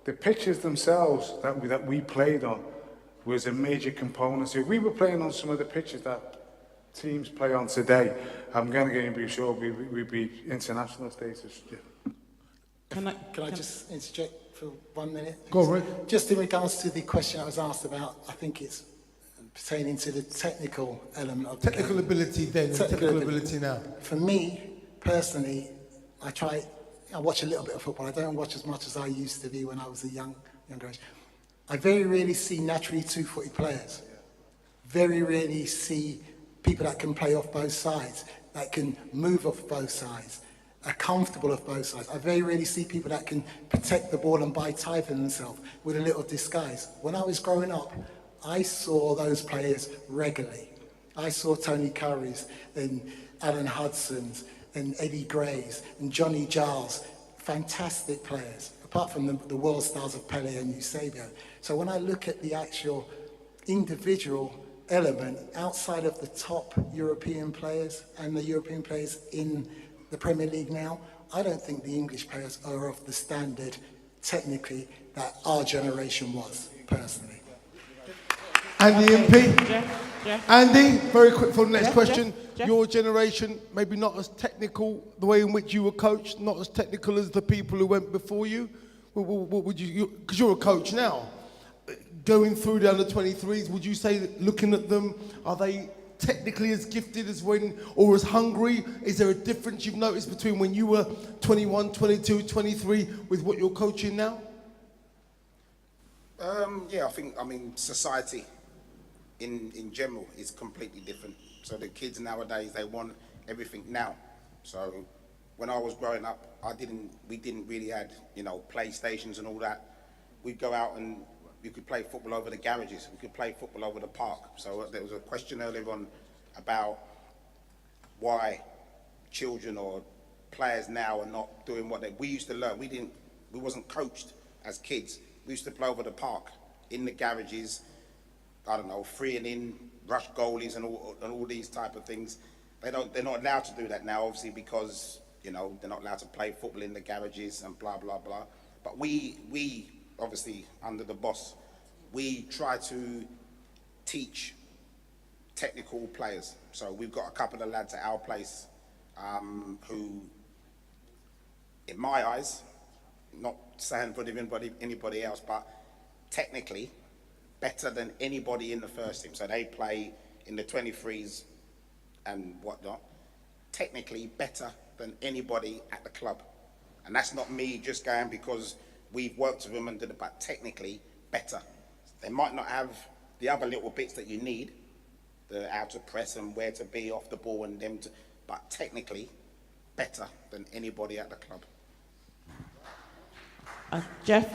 the pitches themselves that we played on was a major component. So if we were playing on some of the pitches that teams play on today, I'm going to be sure we'd be international status. Yeah. Can I just interject for 1 minute? Go on, Rick. Just in regards to the question I was asked about, I think it's pertaining to the technical element of Technical ability then, and technical ability now. For me, personally, I watch a little bit of football. I don't watch as much as I used to be when I was a younger age. I very rarely see naturally two-footed players. Very rarely see people that can play off both sides, that can move off both sides, are comfortable off both sides. I very rarely see people that can protect the ball and buy time for themselves with a little disguise. When I was growing up, I saw those players regularly. I saw Tony Curry's and Alan Hudson's and Eddie Gray's and Johnny Giles, fantastic players, apart from the world stars of Pele and Eusebio. So when I look at the actual individual element outside of the top European players and the European players in the Premier League now, I don't think the English players are of the standard technically that our generation was, personally. Andy MP. Jeff. Andy, very quick for the next Jeff, question. Jeff. Your generation, maybe not as technical, the way in which you were coached, not as technical as the people who went before you. What would you, because you're a coach now, going through the under-23s, would you say that looking at them, are they technically as gifted as when, or as hungry? Is there a difference you've noticed between when you were 21, 22, 23 with what you're coaching now? Yeah, I mean, society in general is completely different. So the kids nowadays, they want everything now. So when I was growing up, we didn't really had, PlayStations and all that. We'd go out and you could play football over the garages. We could play football over the park. So there was a question earlier on about why children or players now are not doing what we used to learn. We wasn't coached as kids. We used to play over the park, in the garages, I don't know, free and in, rush goalies and all these type of things. They're not allowed to do that now, obviously, because, they're not allowed to play football in the garages and blah, blah, blah. But we obviously, under the boss, we try to teach technical players. So we've got a couple of lads at our place who, in my eyes, not saying for anybody else, but technically better than anybody in the first team. So they play in the 23s and whatnot. Technically better than anybody at the club. And that's not me just going because we've worked with them and did it, but technically better. They might not have the other little bits that you need, the how to press and where to be off the ball and them, but technically better than anybody at the club. Jeff,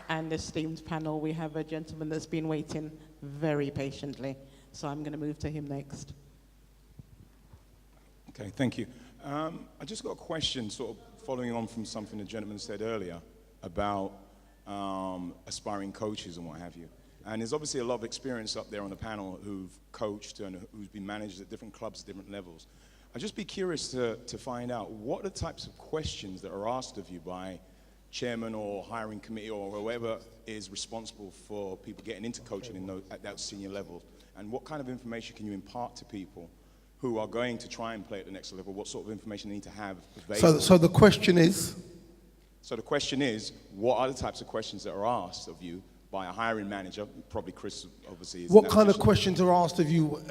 and the esteemed panel, we have a gentleman that's been waiting very patiently. So I'm going to move to him next. Okay, thank you. I just got a question, sort of following on from something the gentleman said earlier about aspiring coaches and what have you. And there's obviously a lot of experience up there on the panel who've coached and who's been managed at different clubs at different levels. I'd just be curious to find out what are the types of questions that are asked of you by chairman or hiring committee or whoever is responsible for people getting into coaching at that senior level, and what kind of information can you impart to people who are going to try and play at the next level? What sort of information they need to have available? So the question is? So the question is, what are the types of questions that are asked of you by a hiring manager? Probably Chris, obviously. What kind of questions are asked of you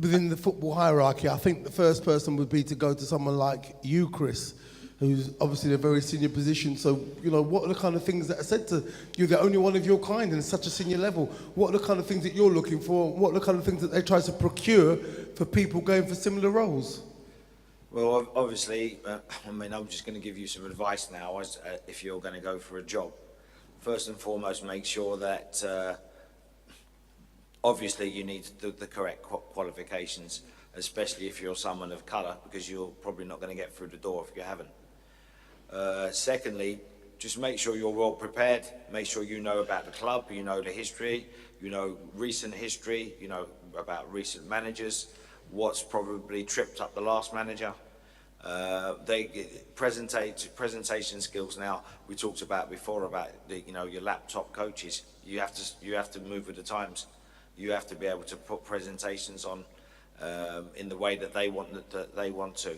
within the football hierarchy? I think the first person would be to go to someone like you, Chris, who's obviously in a very senior position. So, you know, what are the kind of things that are said to you? The only one of your kind in such a senior level. What are the kind of things that you're looking for? What are the kind of things that they try to procure for people going for similar roles? Well, obviously, I mean, I'm just going to give you some advice now as if you're going to go for a job. First and foremost, make sure that obviously you need the correct qualifications, especially if you're someone of colour, because you're probably not going to get through the door if you haven't. Secondly, just make sure you're well prepared. Make sure you know about the club, you know the history, you know recent history, you know about recent managers, what's probably tripped up the last manager. Presentation skills. Now, we talked about before about your laptop coaches. You have to move with the times. You have to be able to put presentations on in the way that they want to.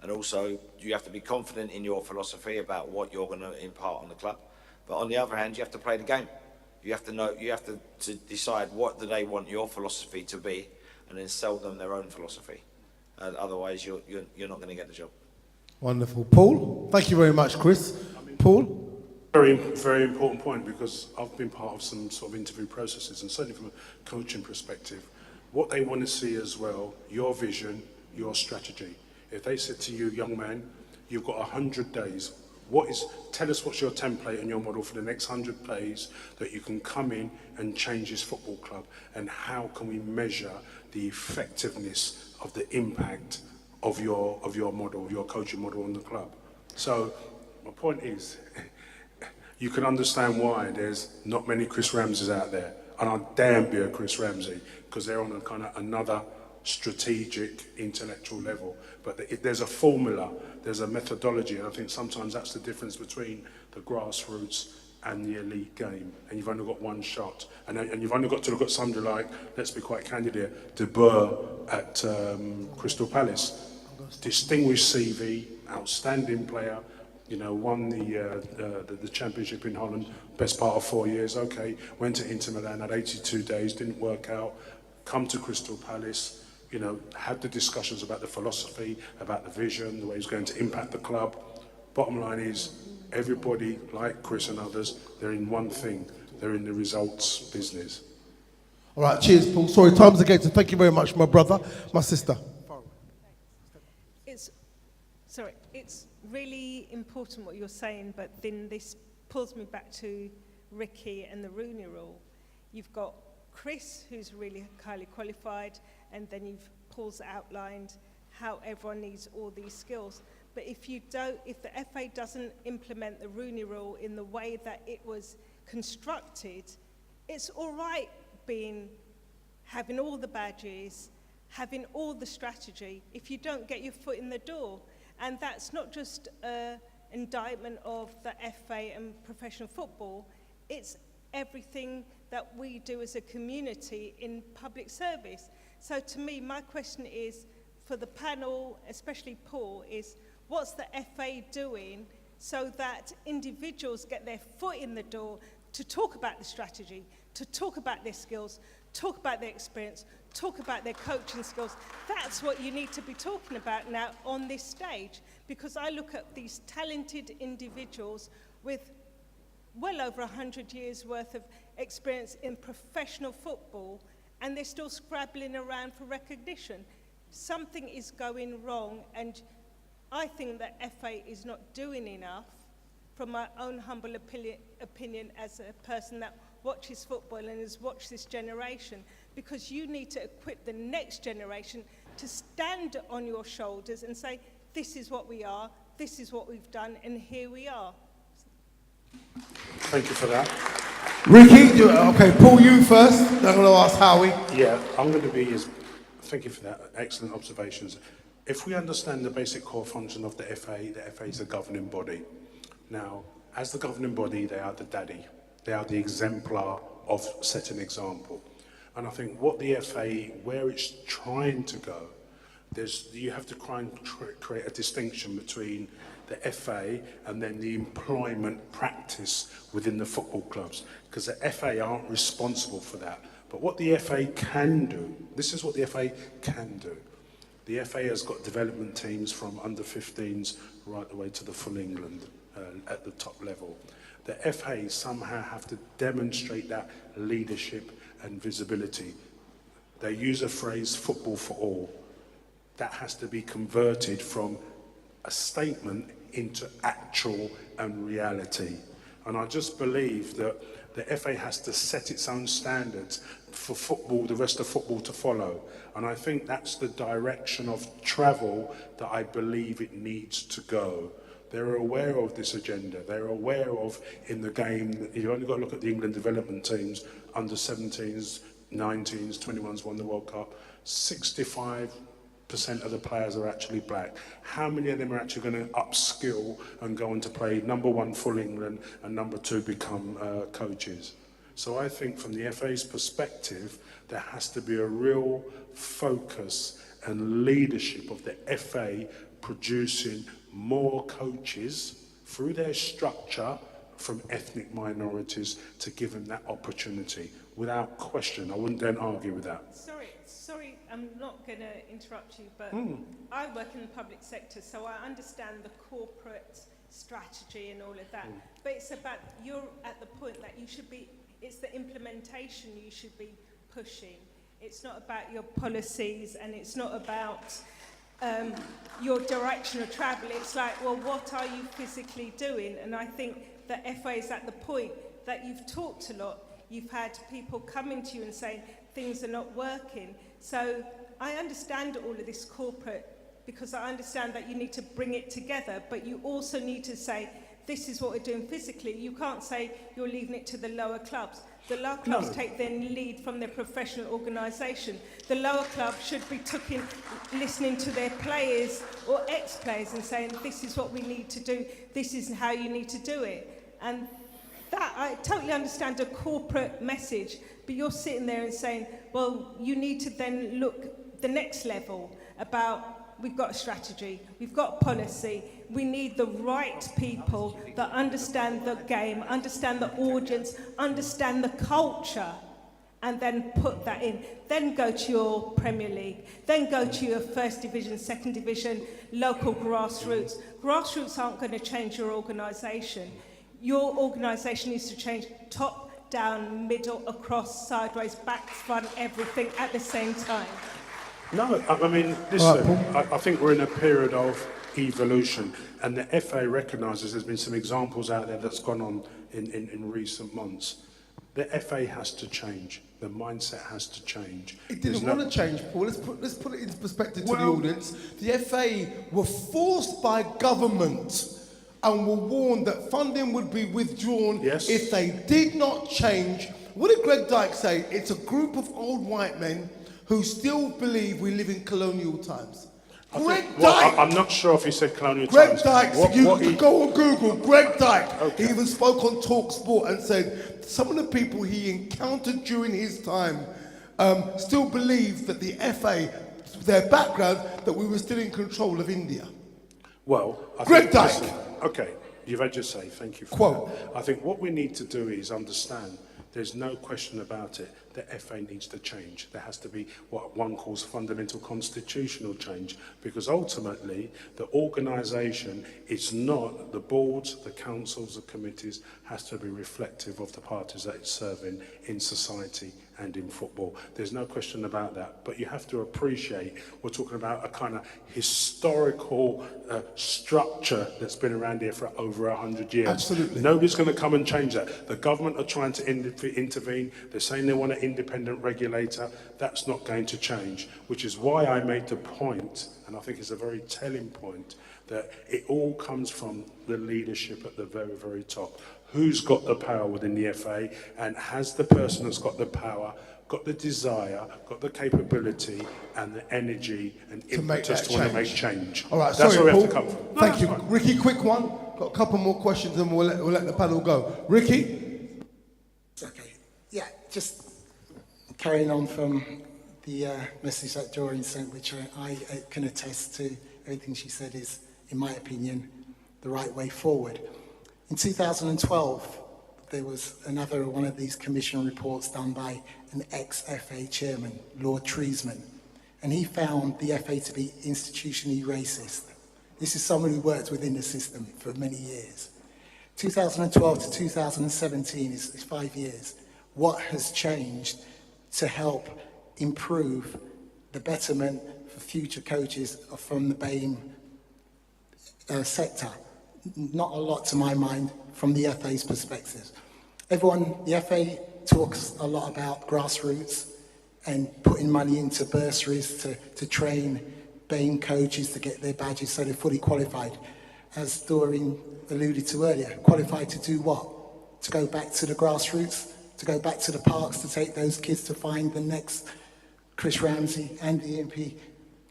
And also, you have to be confident in your philosophy about what you're going to impart on the club. But on the other hand, you have to play the game. You have to know. You have to decide what do they want your philosophy to be, and then sell them their own philosophy. Otherwise, you're not going to get the job. Wonderful. Paul, thank you very much, Chris. Paul? Very, very important point, because I've been part of some sort of interview processes, and certainly from a coaching perspective, what they want to see as well, your vision, your strategy. If they said to you, young man, you've got 100 days, tell us what's your template and your model for the next 100 plays that you can come in and change this football club, and how can we measure the effectiveness of the impact of your model, your coaching model on the club. So my point is, you can understand why there's not many Chris Ramseys out there, and I'll damn be a Chris Ramsey, because they're on a kind of another strategic, intellectual level. But there's a formula, there's a methodology, and I think sometimes that's the difference between the grassroots and the elite game, and you've only got one shot, and you've only got to look at somebody like, let's be quite candid here, De Boer at Crystal Palace. Distinguished CV, outstanding player, won the championship in Holland, best part of 4 years, okay, went to Inter Milan, had 82 days, didn't work out, come to Crystal Palace, had the discussions about the philosophy, about the vision, the way he's going to impact the club. Bottom line is, everybody, like Chris and others, they're in one thing. They're in the results business. All right, cheers, Paul. Sorry, time's again, so thank you very much, my brother, my sister. It's really important what you're saying, but then this pulls me back to Ricky and the Rooney Rule. You've got Chris, who's really highly qualified, and then Paul's outlined how everyone needs all these skills. But if the FA doesn't implement the Rooney Rule in the way that it was constructed, it's all right having all the badges, having all the strategy, if you don't get your foot in the door. And that's not just an indictment of the FA and professional football, it's everything that we do as a community in public service. So to me, my question is, for the panel, especially Paul, is what's the FA doing so that individuals get their foot in the door to talk about the strategy, to talk about their skills, talk about their experience, talk about their coaching skills. That's what you need to be talking about now on this stage, because I look at these talented individuals with well over 100 years worth of experience in professional football, and they're still scrabbling around for recognition. Something is going wrong, and I think that FA is not doing enough, from my own humble opinion as a person that watches football and has watched this generation, because you need to equip the next generation to stand on your shoulders and say, this is what we are, this is what we've done, and here we are. Thank you for that. Ricky, okay, Paul, you first. I'm going to ask Howie. Yeah, I'm going to be as. Thank you for that. Excellent observations. If we understand the basic core function of the FA is a governing body. Now, as the governing body, they are the daddy. They are the exemplar of setting example. And I think what the FA, where it's trying to go, you have to try and create a distinction between the FA and then the employment practice within the football clubs, because the FA aren't responsible for that. But what the FA can do, this is what the FA can do. The FA has got development teams from under 15s right the way to the full England at the top level. The FA somehow have to demonstrate that leadership and visibility. They use a phrase, football for all. That has to be converted from a statement into actual and reality. And I just believe that the FA has to set its own standards for football, the rest of football to follow. And I think that's the direction of travel that I believe it needs to go. They're aware of this agenda. They're aware of, in the game, you've only got to look at the England development teams, under 17s, 19s, 21s won the World Cup. 65% of the players are actually black. How many of them are actually going to upskill and go on to play number 1 full England and number 2 become coaches? So I think from the FA's perspective, there has to be a real focus and leadership of the FA producing more coaches through their structure from ethnic minorities to give them that opportunity. Without question, I wouldn't then argue with that. Sorry, I'm not going to interrupt you, but I work in the public sector, so I understand the corporate strategy and all of that. But it's about, you're at the point that you should be, it's the implementation you should be pushing. It's not about your policies, and it's not about your direction of travel. It's like, well, what are you physically doing? And I think the FA is at the point that you've talked a lot. You've had people coming to you and saying things are not working. So I understand all of this corporate, because I understand that you need to bring it together, but you also need to say, this is what we're doing physically. You can't say you're leaving it to the lower clubs. The lower clubs take their lead from their professional organisation. The lower clubs should be listening to their players or ex-players and saying, this is what we need to do, this is how you need to do it. And that, I totally understand a corporate message, but you're sitting there and saying, well, you need to then look the next level about, we've got a strategy, we've got policy, we need the right people that understand the game, understand the audience, understand the culture, and then put that in. Then go to your Premier League, then go to your first division, second division, local grassroots. Grassroots aren't going to change your organisation. Your organisation needs to change top, down, middle, across, sideways, back, front, everything at the same time. No, I mean, listen, I think we're in a period of evolution, and the FA recognises there's been some examples out there that's gone on in recent months. The FA has to change. The mindset has to change. It didn't want to change, Paul. Let's put it into perspective to the audience. The FA were forced by government and were warned that funding would be withdrawn if they did not change. What did Greg Dyke say? It's a group of old white men who still believe we live in colonial times. Greg Dyke! I'm not sure if he said colonial Greg times. Dyke, you can go on Google, Greg Dyke. He even spoke on Talk Sport and said some of the people he encountered during his time still believe that the FA, their background, that we were still in control of India. Well, Greg Dyke! Listen, okay, you've had your say, thank you for Quote. that. I think what we need to do is understand, there's no question about it, the FA needs to change. There has to be what one calls fundamental constitutional change, because ultimately the organisation is not, the boards, the councils, the committees, has to be reflective of the parties that it's serving in society and in football. There's no question about that. But you have to appreciate, we're talking about a kind of historical structure that's been around here for over 100 years. Absolutely. Nobody's going to come and change that. The government are trying to intervene. They're saying they want to independent regulator, that's not going to change, which is why I made the point, and I think it's a very telling point, that it all comes from the leadership at the very, very top. Who's got the power within the FA, and has the person that's got the power got the desire, got the capability and the energy and impetus to want to make change. All right, that's sorry, where we Paul. have to come from. Thank you. Ricky, quick one. Got a couple more questions and we'll let the panel go. Ricky? Okay. Yeah, just carrying on from the message that Doreen sent, which I can attest to. Everything she said is, in my opinion, the right way forward. In 2012, there was another one of these commission reports done by an ex-FA chairman, Lord Treesman, and he found the FA to be institutionally racist. This is someone who worked within the system for many years. 2012 to 2017 is 5 years. What has changed to help improve the betterment for future coaches from the BAME sector? Not a lot to my mind from the FA's perspective. The FA talks a lot about grassroots and putting money into bursaries to train BAME coaches to get their badges so they're fully qualified. As Doreen alluded to earlier, qualified to do what? To go back to the grassroots, to go back to the parks, to take those kids to find the next Chris Ramsey, Andy Impey,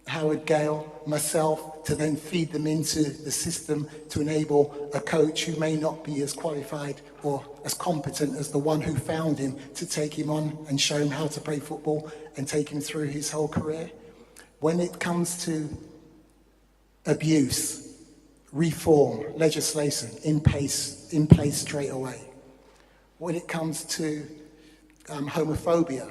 Howard Gale, myself, to then feed them into the system to enable a coach who may not be as qualified or as competent as the one who found him to take him on and show him how to play football and take him through his whole career. When it comes to abuse, reform, legislation in place straight away. When it comes to homophobia,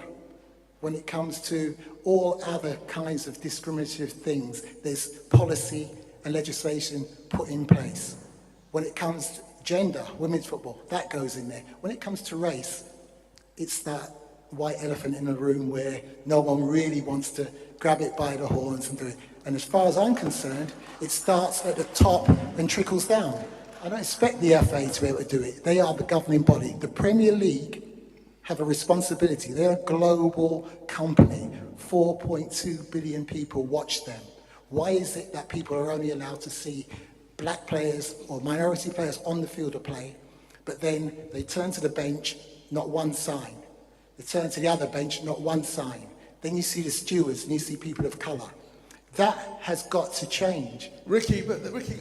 when it comes to all other kinds of discriminative things, there's policy and legislation put in place. When it comes to gender, women's football, that goes in there. When it comes to race, it's that white elephant in the room where no one really wants to grab it by the horns and do it. And as far as I'm concerned, it starts at the top and trickles down. I don't expect the FA to be able to do it. They are the governing body. The Premier League have a responsibility. They're a global company. 4.2 billion people watch them. Why is it that people are only allowed to see black players or minority players on the field of play, but then they turn to the bench, not one sign. They turn to the other bench, not one sign. Then you see the stewards and you see people of colour. That has got to change. Ricky,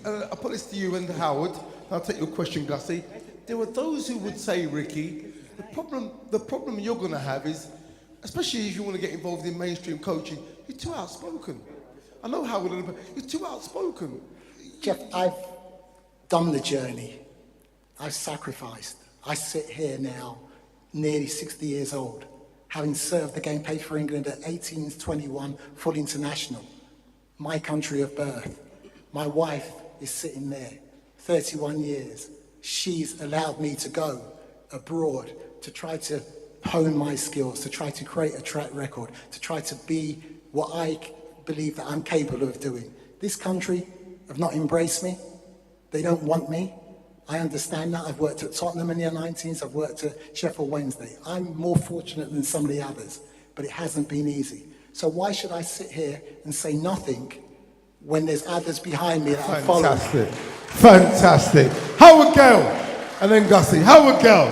I'll put this to you and Howard. I'll take your question, Gussie. There were those who would say, Ricky, the problem you're going to have is, especially if you want to get involved in mainstream coaching, you're too outspoken. I know Howard, you're too outspoken. Jeff, I've done the journey. I've sacrificed. I sit here now, nearly 60 years old, having served the game, played for England at 18 to 21, full international. My country of birth. My wife is sitting there, 31 years. She's allowed me to go abroad to try to hone my skills, to try to create a track record, to try to be what I believe that I'm capable of doing. This country have not embraced me. They don't want me. I understand that. I've worked at Tottenham in the 19s. I've worked at Sheffield Wednesday. I'm more fortunate than some of the others, but it hasn't been easy. So why should I sit here and say nothing when there's others behind me that are following? Fantastic. Howard Gale, and then Gussie. Howard Gale,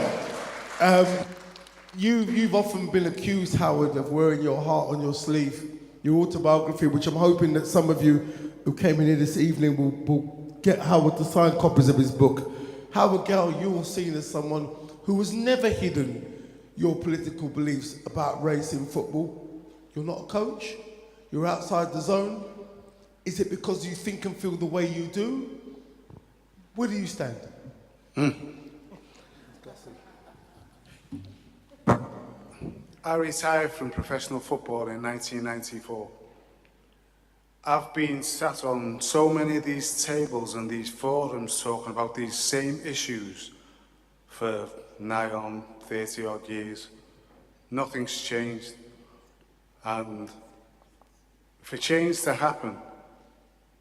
you've often been accused, Howard, of wearing your heart on your sleeve. Your autobiography, which I'm hoping that some of you who came in here this evening will get Howard to sign copies of his book. Howard Gale, you're seen as someone who has never hidden your political beliefs about race in football. You're not a coach. You're outside the zone. Is it because you think and feel the way you do? Where do you stand? I retired from professional football in 1994. I've been sat on so many of these tables and these forums talking about these same issues for nigh on 30 odd years. Nothing's changed. And for change to happen,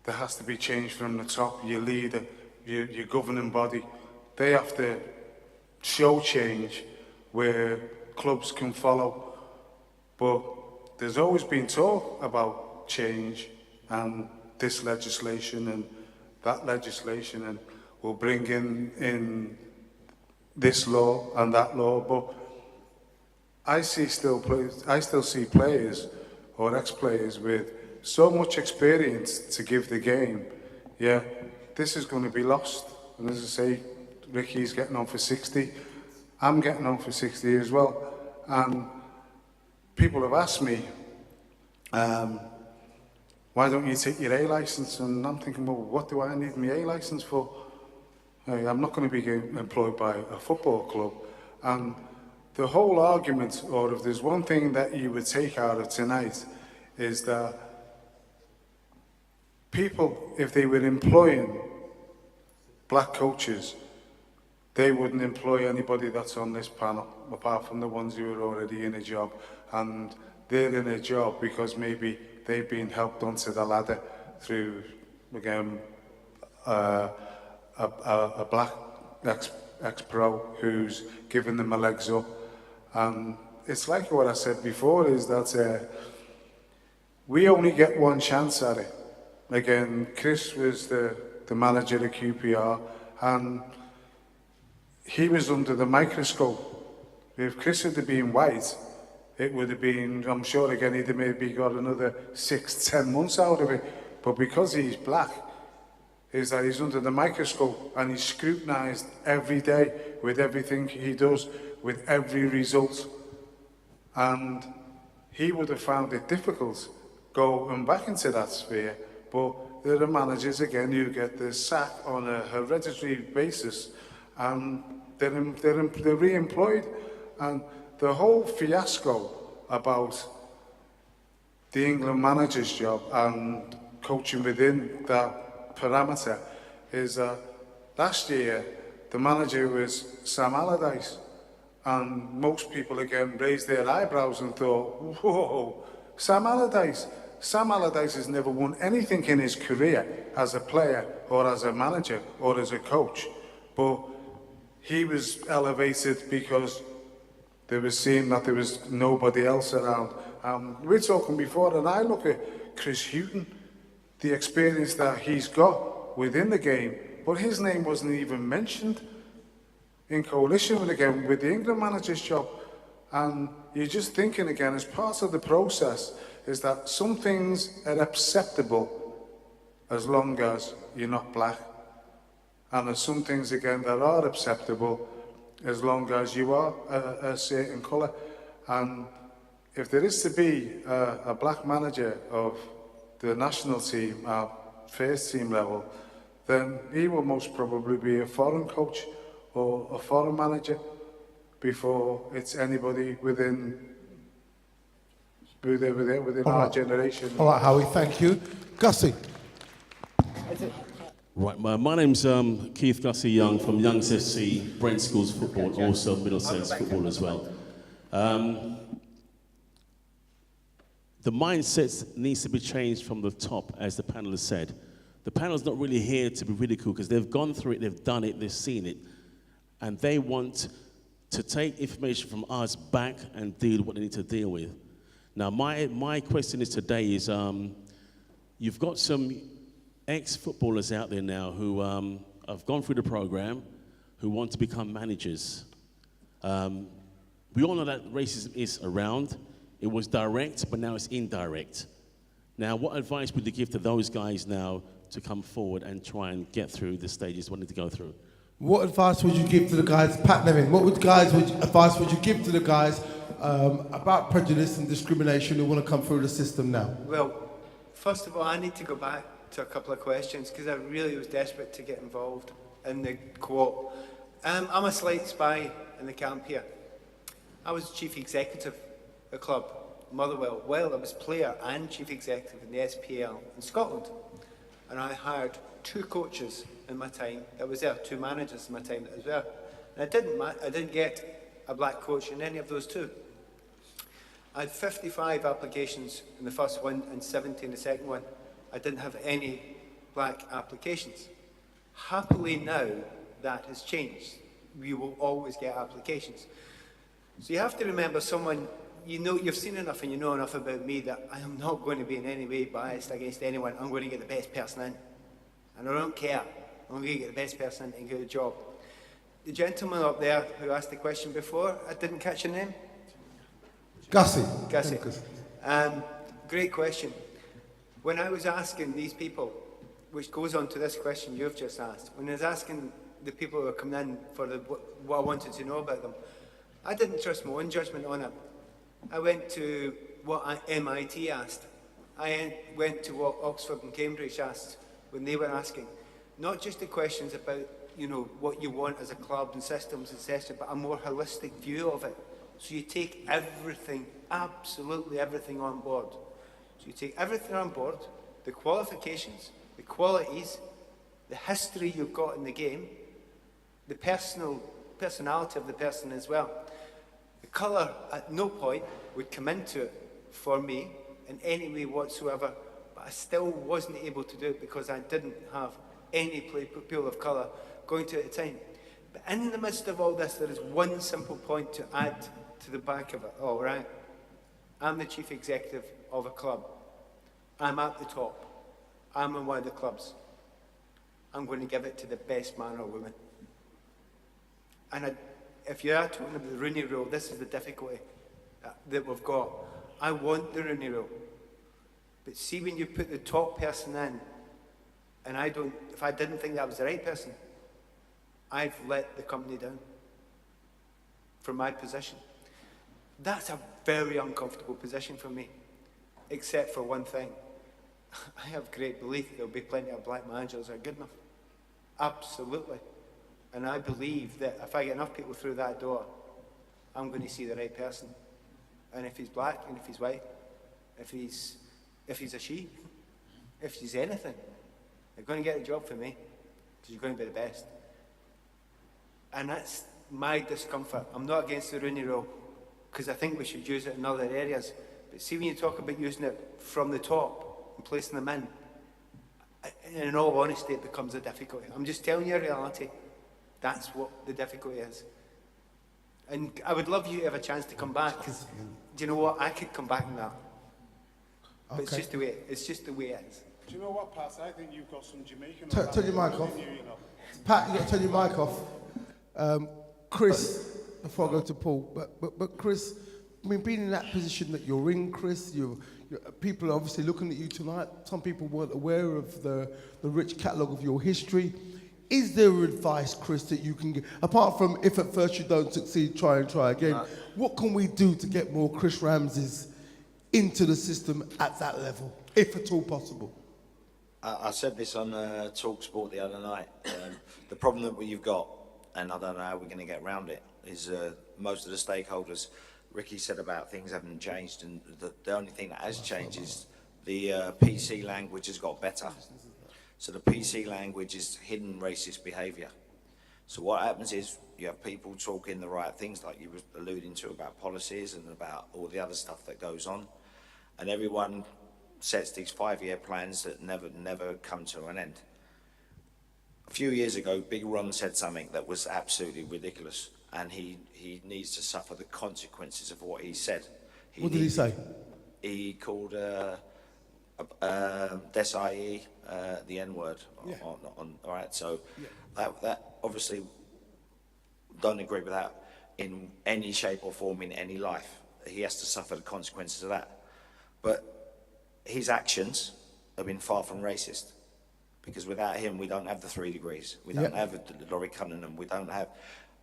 there has to be change from the top. Your leader, your governing body, they have to show change where clubs can follow. But there's always been talk about change and this legislation and that legislation, and we'll bring in this law and that law. But I still see players or ex-players with so much experience to give the game. Yeah, this is going to be lost. And as I say, Ricky's getting on for 60. I'm getting on for 60 as well. And people have asked me, why don't you take your A licence? And I'm thinking, well, what do I need my A licence for? I'm not going to be employed by a football club. And the whole argument, or if there's one thing that you would take out of tonight, is that people, if they were employing black coaches, they wouldn't employ anybody that's on this panel, apart from the ones who are already in a job. And they're in a job because maybe they've been helped onto the ladder through, again, a black ex-pro who's given them a legs up. And it's like what I said before, is that we only get one chance at it. Again, Chris was the manager at QPR, and he was under the microscope. If Chris had been white, it would have been, I'm sure again, he'd have maybe got another 6-10 months out of it. But because he's black, is that he's under the microscope and he's scrutinised every day with everything he does, with every result. And he would have found it difficult going back into that sphere. But there are managers, again, who get the sack on a hereditary basis, and they're re-employed. And the whole fiasco about the England manager's job and coaching within that parameter is that last year the manager was Sam Allardyce, and most people again raised their eyebrows and thought, whoa, Sam Allardyce. Sam Allardyce has never won anything in his career as a player or as a manager or as a coach, but he was elevated because they were seeing that there was nobody else around. We're talking before, and I look at Chris Hughton, the experience that he's got within the game, but his name wasn't even mentioned in coalition with the England manager's job. And you're just thinking again, as part of the process, is that some things are acceptable as long as you're not black. And there's some things again that are acceptable as long as you are a certain colour. And if there is to be a black manager of the national team at first team level, then he will most probably be a foreign coach or a foreign manager before it's anybody within our generation. All right, Howie, thank you. Gussie. Right, my name's Keith Gussie Young from Young's FC, Brent Schools Football, also Middlesex Football as well. The mindset needs to be changed from the top, as the panel has said. The panel's not really here to be ridiculed because they've gone through it, they've done it, they've seen it, and they want to take information from us back and deal with what they need to deal with. Now, my question is today is, you've got some ex-footballers out there now who have gone through the program, who want to become managers. We all know that racism is around. It was direct, but now it's indirect. Now, what advice would you give to those guys now to come forward and try and get through the stages they need to go through? What advice would you give to the guys, Pat Nevin, advice would you give to the guys about prejudice and discrimination who want to come through the system now? Well, first of all, I need to go back to a couple of questions because I really was desperate to get involved in the quote. I'm a slight spy in the camp here. I was chief executive at the club, Motherwell. Well, I was player and chief executive in the SPL in Scotland. And I hired 2 coaches in my time that was there, 2 managers in my time that was there. And I didn't get a black coach in any of those 2. I had 55 applications in the first one and 70 in the second one. I didn't have any black applications. Happily now, that has changed. We will always get applications. So you have to remember someone you know, you've seen enough and you know enough about me that I am not going to be in any way biased against anyone. I'm going to get the best person in. And I don't care. I'm going to get the best person in and get a job. The gentleman up there who asked the question before, I didn't catch your name? Gussie. Gussie. Great question. When I was asking these people, which goes on to this question you've just asked, when I was asking the people who were coming in for what I wanted to know about them, I didn't trust my own judgment on it. I went to what MIT asked. I went to what Oxford and Cambridge asked when they were asking. Not just the questions about, you know, what you want as a club and systems, etc., but a more holistic view of it. So you take everything, absolutely everything on board. So you take everything on board, the qualifications, the qualities, the history you've got in the game, the personality of the person as well. The colour at no point would come into it for me in any way whatsoever, but I still wasn't able to do it because I didn't have any pool of colour going to it at the time. But in the midst of all this, there is one simple point to add to the back of it. All right, I'm the chief executive of a club. I'm at the top. I'm in one of the clubs. I'm going to give it to the best man or woman. And if you are talking about the Rooney Rule, this is the difficulty that we've got. I want the Rooney Rule. But see, when you put the top person in, and if I didn't think that was the right person, I've let the company down from my position. That's a very uncomfortable position for me, except for one thing. I have great belief there'll be plenty of black managers that are good enough. Absolutely. And I believe that if I get enough people through that door, I'm going to see the right person. And if he's black, and if he's white, if he's a she, if she's anything, they're going to get a job for me, because you're going to be the best. And that's my discomfort. I'm not against the Rooney Rule, because I think we should use it in other areas. But see, when you talk about using it from the top and placing them in all honesty, it becomes a difficulty. I'm just telling you a reality. That's what the difficulty is. And I would love you to have a chance to come back, because do you know what? I could come back in that. But it's just the way it is. Do you know what, Pat? I think you've got some Jamaican... Turn your mic off. Pat, you've got to turn your mic off. Chris, before I go to Paul, but Chris, I mean, being in that position that you're in, Chris, people are obviously looking at you tonight. Some people weren't aware of the rich catalogue of your history. Is there advice, Chris, that you can give? Apart from if at first you don't succeed, try and try again. What can we do to get more Chris Ramseys into the system at that level, if at all possible? I said this on TalkSport the other night. The problem that you've got, and I don't know how we're going to get around it, is most of the stakeholders, Ricky said about things haven't changed, and the only thing that has changed is the PC language has got better. So the PC language is hidden racist behaviour. So what happens is you have people talking the right things, like you were alluding to about policies and about all the other stuff that goes on, and everyone sets these 5-year plans that never come to an end. A few years ago, Big Ron said something that was absolutely ridiculous, and he needs to suffer the consequences of what he said. What did he say? He called Desai the N-word. Yeah. All right, so that obviously don't agree with that in any shape or form in any life. He has to suffer the consequences of that. But his actions have been far from racist, because without him, we don't have the 3 degrees. We don't have Laurie Cunningham. We don't have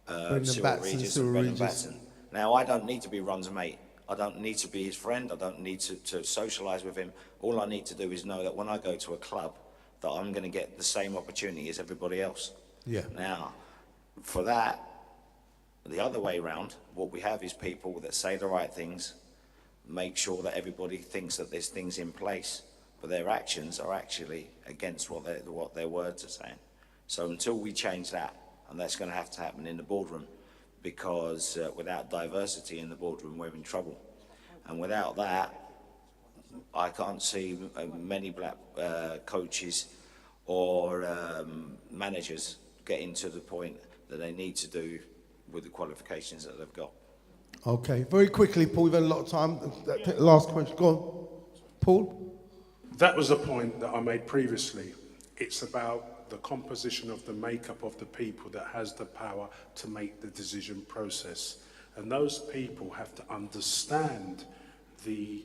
Cyril Regis and Brendan Batson. Now, I don't need to be Ron's mate. I don't need to be his friend. I don't need to socialise with him. All I need to do is know that when I go to a club, that I'm going to get the same opportunity as everybody else. Yeah. Now, for that, the other way around, what we have is people that say the right things, make sure that everybody thinks that there's things in place, but their actions are actually against what their words are saying. So until we change that, and that's going to have to happen in the boardroom, because without diversity in the boardroom, we're in trouble. And without that, I can't see many black coaches or managers getting to the point that they need to do with the qualifications that they've got. Okay, very quickly, Paul, we've had a lot of time. Last question, go on. Paul? That was a point that I made previously. It's about the composition of the makeup of the people that has the power to make the decision process. And those people have to understand the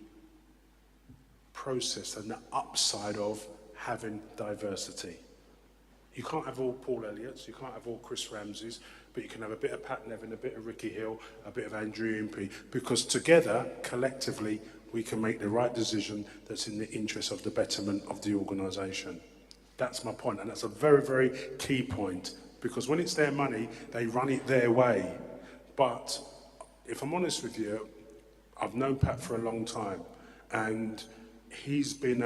process and the upside of having diversity. You can't have all Paul Elliott's, you can't have all Chris Ramseys, but you can have a bit of Pat Nevin, a bit of Ricky Hill, a bit of Andrew Impey, because together, collectively, we can make the right decision that's in the interest of the betterment of the organisation. That's my point, and that's a very, very key point, because when it's their money, they run it their way. But if I'm honest with you, I've known Pat for a long time, and he's been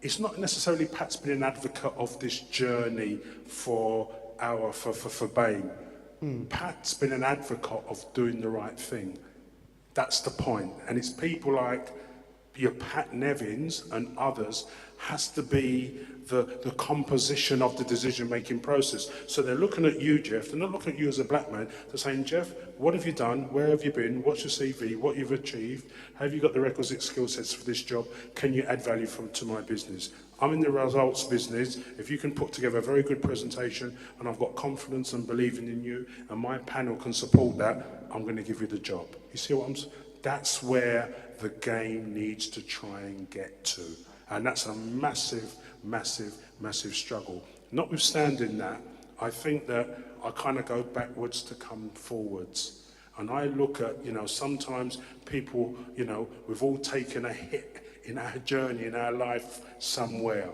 it's not necessarily Pat's been an advocate of this journey for BAME. Pat's been an advocate of doing the right thing. That's the point. And it's people like your Pat Nevins and others has to be the composition of the decision-making process. So they're looking at you, Jeff. They're not looking at you as a black man. They're saying, Jeff, what have you done? Where have you been? What's your CV? What you've achieved? Have you got the requisite skill sets for this job? Can you add value to my business? I'm in the results business. If you can put together a very good presentation and I've got confidence and believing in you and my panel can support that, I'm going to give you the job. You see what I'm saying? That's where the game needs to try and get to. And that's a massive, massive, massive struggle. Notwithstanding that, I think that I kind of go backwards to come forwards. And I look at, sometimes people, we've all taken a hit in our journey, in our life somewhere.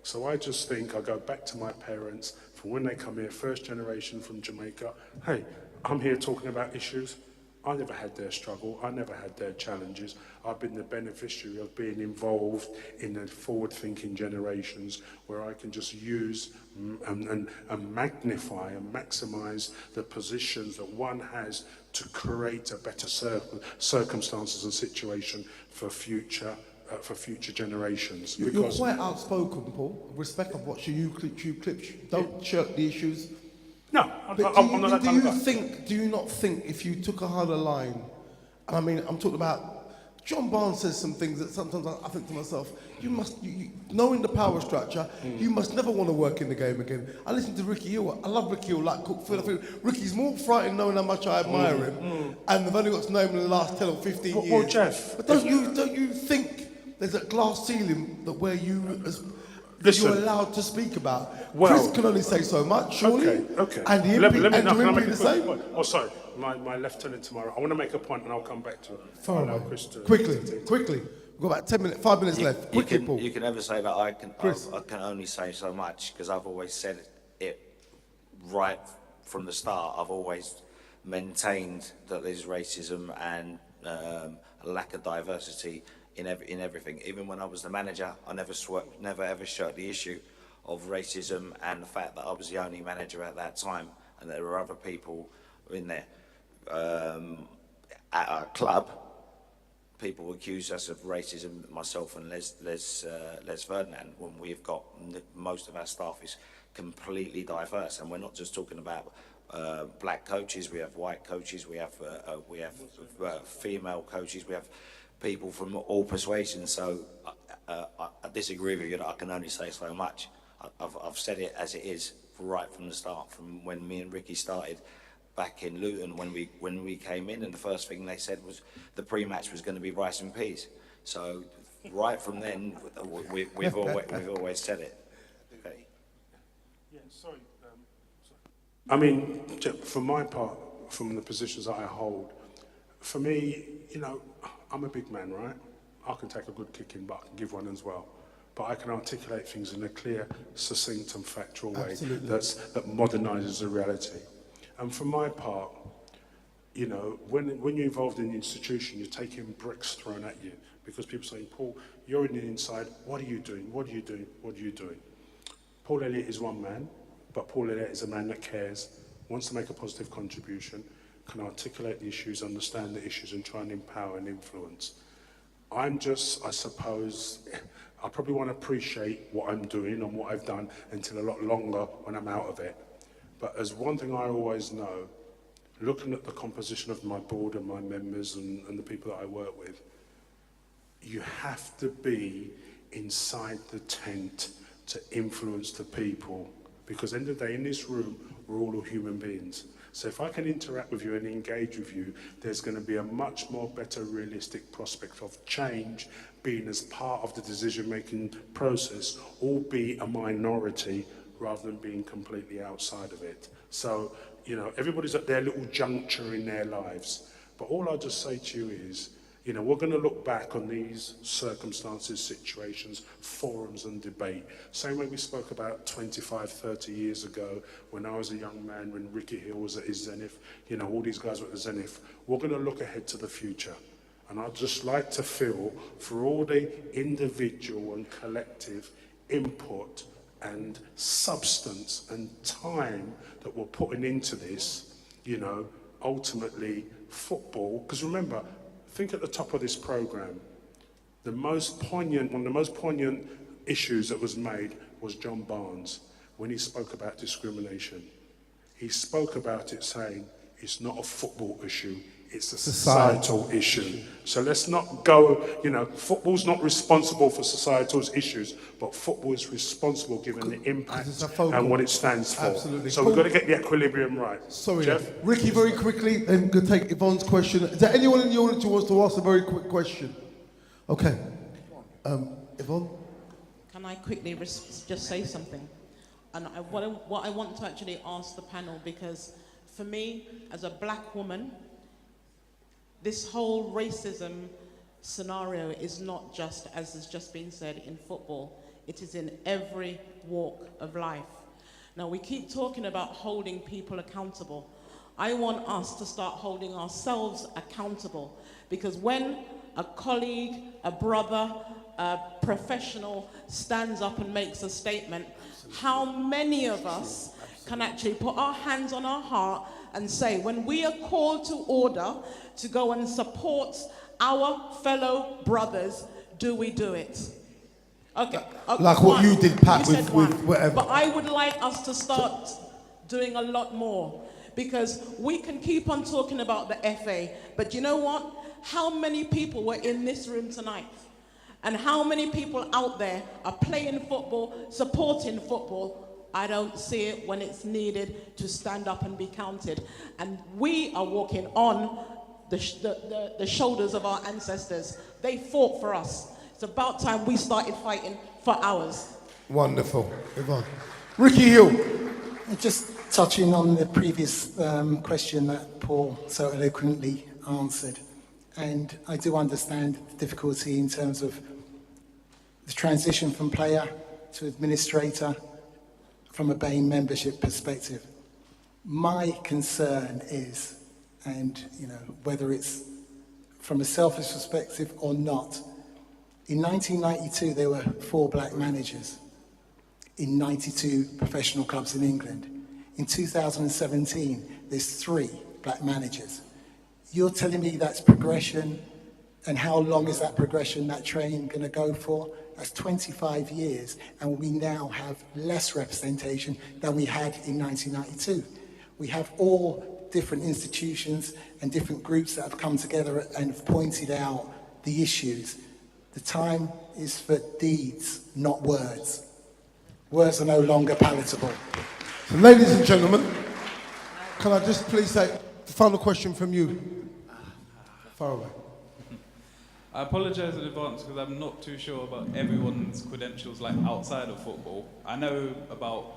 So I just think I go back to my parents from when they come here, first generation from Jamaica. Hey, I'm here talking about issues. I never had their struggle, I never had their challenges. I've been the beneficiary of being involved in the forward-thinking generations where I can just use and magnify and maximise the positions that one has to create a better circumstances and situation for future generations. You're quite outspoken, Paul. Respect of watching YouTube clips. Don't shirk the issues. No, but I'm not that kind of guy. Do you not think if you took a harder line, I mean, I'm talking about, John Barnes says some things that sometimes I think to myself, knowing the power structure, you must never want to work in the game again. I listen to Ricky Hill, I love Ricky Hill like Cook Phil. I think Ricky's more frightened knowing how much I admire him, and they've only got to know him in the last 10 or 15 years. Well, Jeff. But don't you think there's a glass ceiling that where you're allowed to speak about? Well, Chris can only say so much, surely. Okay. And the Let me MP the same. Oh, sorry. My lieutenant tomorrow. I want to make a point and I'll come back to it. Far away. Quickly. We've got about 10 minutes, 5 minutes left. Quickly, Paul. You can never say that I can only say so much because I've always said it right from the start. I've always maintained that there's racism and a lack of diversity in everything. Even when I was the manager, I never ever shirked the issue of racism and the fact that I was the only manager at that time and there were other people in there. At our club, people accuse us of racism, myself and Les Ferdinand, when we've got most of our staff is completely diverse, and we're not just talking about black coaches. We have white coaches, we have female coaches, we have people from all persuasions. So I disagree with you that I can only say so much. I've said it as it is right from the start, from when me and Ricky started back in Luton when we came in, and the first thing they said was the pre-match was going to be rice and peas. So right from then, we've always said it. Okay. Yeah, sorry. I mean, for my part, from the positions that I hold, for me, I'm a big man, right? I can take a good kicking, but I can give one as well. But I can articulate things in a clear, succinct and factual way that modernises the reality. And for my part, when you're involved in the institution, you're taking bricks thrown at you because people are saying, Paul, you're in the inside, what are you doing? What are you doing? What are you doing? Paul Elliott is one man, but Paul Elliott is a man that cares, wants to make a positive contribution, can articulate the issues, understand the issues, and try and empower and influence. I suppose, I probably want to appreciate what I'm doing and what I've done until a lot longer when I'm out of it. But as one thing I always know, looking at the composition of my board and my members and the people that I work with, you have to be inside the tent to influence the people. Because at the end of the day, in this room, we're all human beings. So if I can interact with you and engage with you, there's going to be a much more better realistic prospect of change being as part of the decision-making process, albeit a minority, rather than being completely outside of it. So, you know, everybody's at their little juncture in their lives. But all I'll just say to you is, you know, we're going to look back on these circumstances, situations, forums and debate. Same way we spoke about 25, 30 years ago when I was a young man, when Ricky Hill was at his zenith, you know, all these guys were at the zenith. We're going to look ahead to the future. And I'd just like to feel for all the individual and collective input and substance and time that we're putting into this, you know, ultimately football, because remember, think at the top of this programme, one of the most poignant issues that was made was John Barnes when he spoke about discrimination. He spoke about it saying, it's not a football issue, it's a societal issue. So let's not go, you know, football's not responsible for societal issues, but football is responsible given the impact and what it stands for. Absolutely. So we've got to get the equilibrium right. Sorry, Jeff? Ricky, very quickly, then go take Yvonne's question. Is there anyone in the audience who wants to ask a very quick question? Okay. Yvonne? Can I quickly just say something? And what I want to actually ask the panel, because for me, as a black woman, this whole racism scenario is not just, as has just been said, in football. It is in every walk of life. Now, we keep talking about holding people accountable. I want us to start holding ourselves accountable, because when a colleague, a brother, a professional stands up and makes a statement, how many of us can actually put our hands on our heart and say, when we are called to order to go and support our fellow brothers, do we do it? Okay. Like what you did, Pat, with whatever. But I would like us to start doing a lot more, because we can keep on talking about the FA, but you know what? How many people were in this room tonight? And how many people out there are playing football, supporting football? I don't see it when it's needed to stand up and be counted. And we are walking on the shoulders of our ancestors. They fought for us. It's about time we started fighting for ours. Wonderful. Yvonne. Ricky Hill. Just touching on the previous question that Paul so eloquently answered. And I do understand the difficulty in terms of the transition from player to administrator from a BAME membership perspective. My concern is, and you know, whether it's from a selfish perspective or not, in 1992 there were 4 black managers in 92 professional clubs in England. In 2017, there's 3 black managers. You're telling me that's progression, and how long is that progression, that train going to go for? That's 25 years, and we now have less representation than we had in 1992. We have all different institutions and different groups that have come together and have pointed out the issues. The time is for deeds, not words. Words are no longer palatable. So, ladies and gentlemen, can I just please say, the final question from you. Far away. I apologise in advance because I'm not too sure about everyone's credentials like outside of football. I know about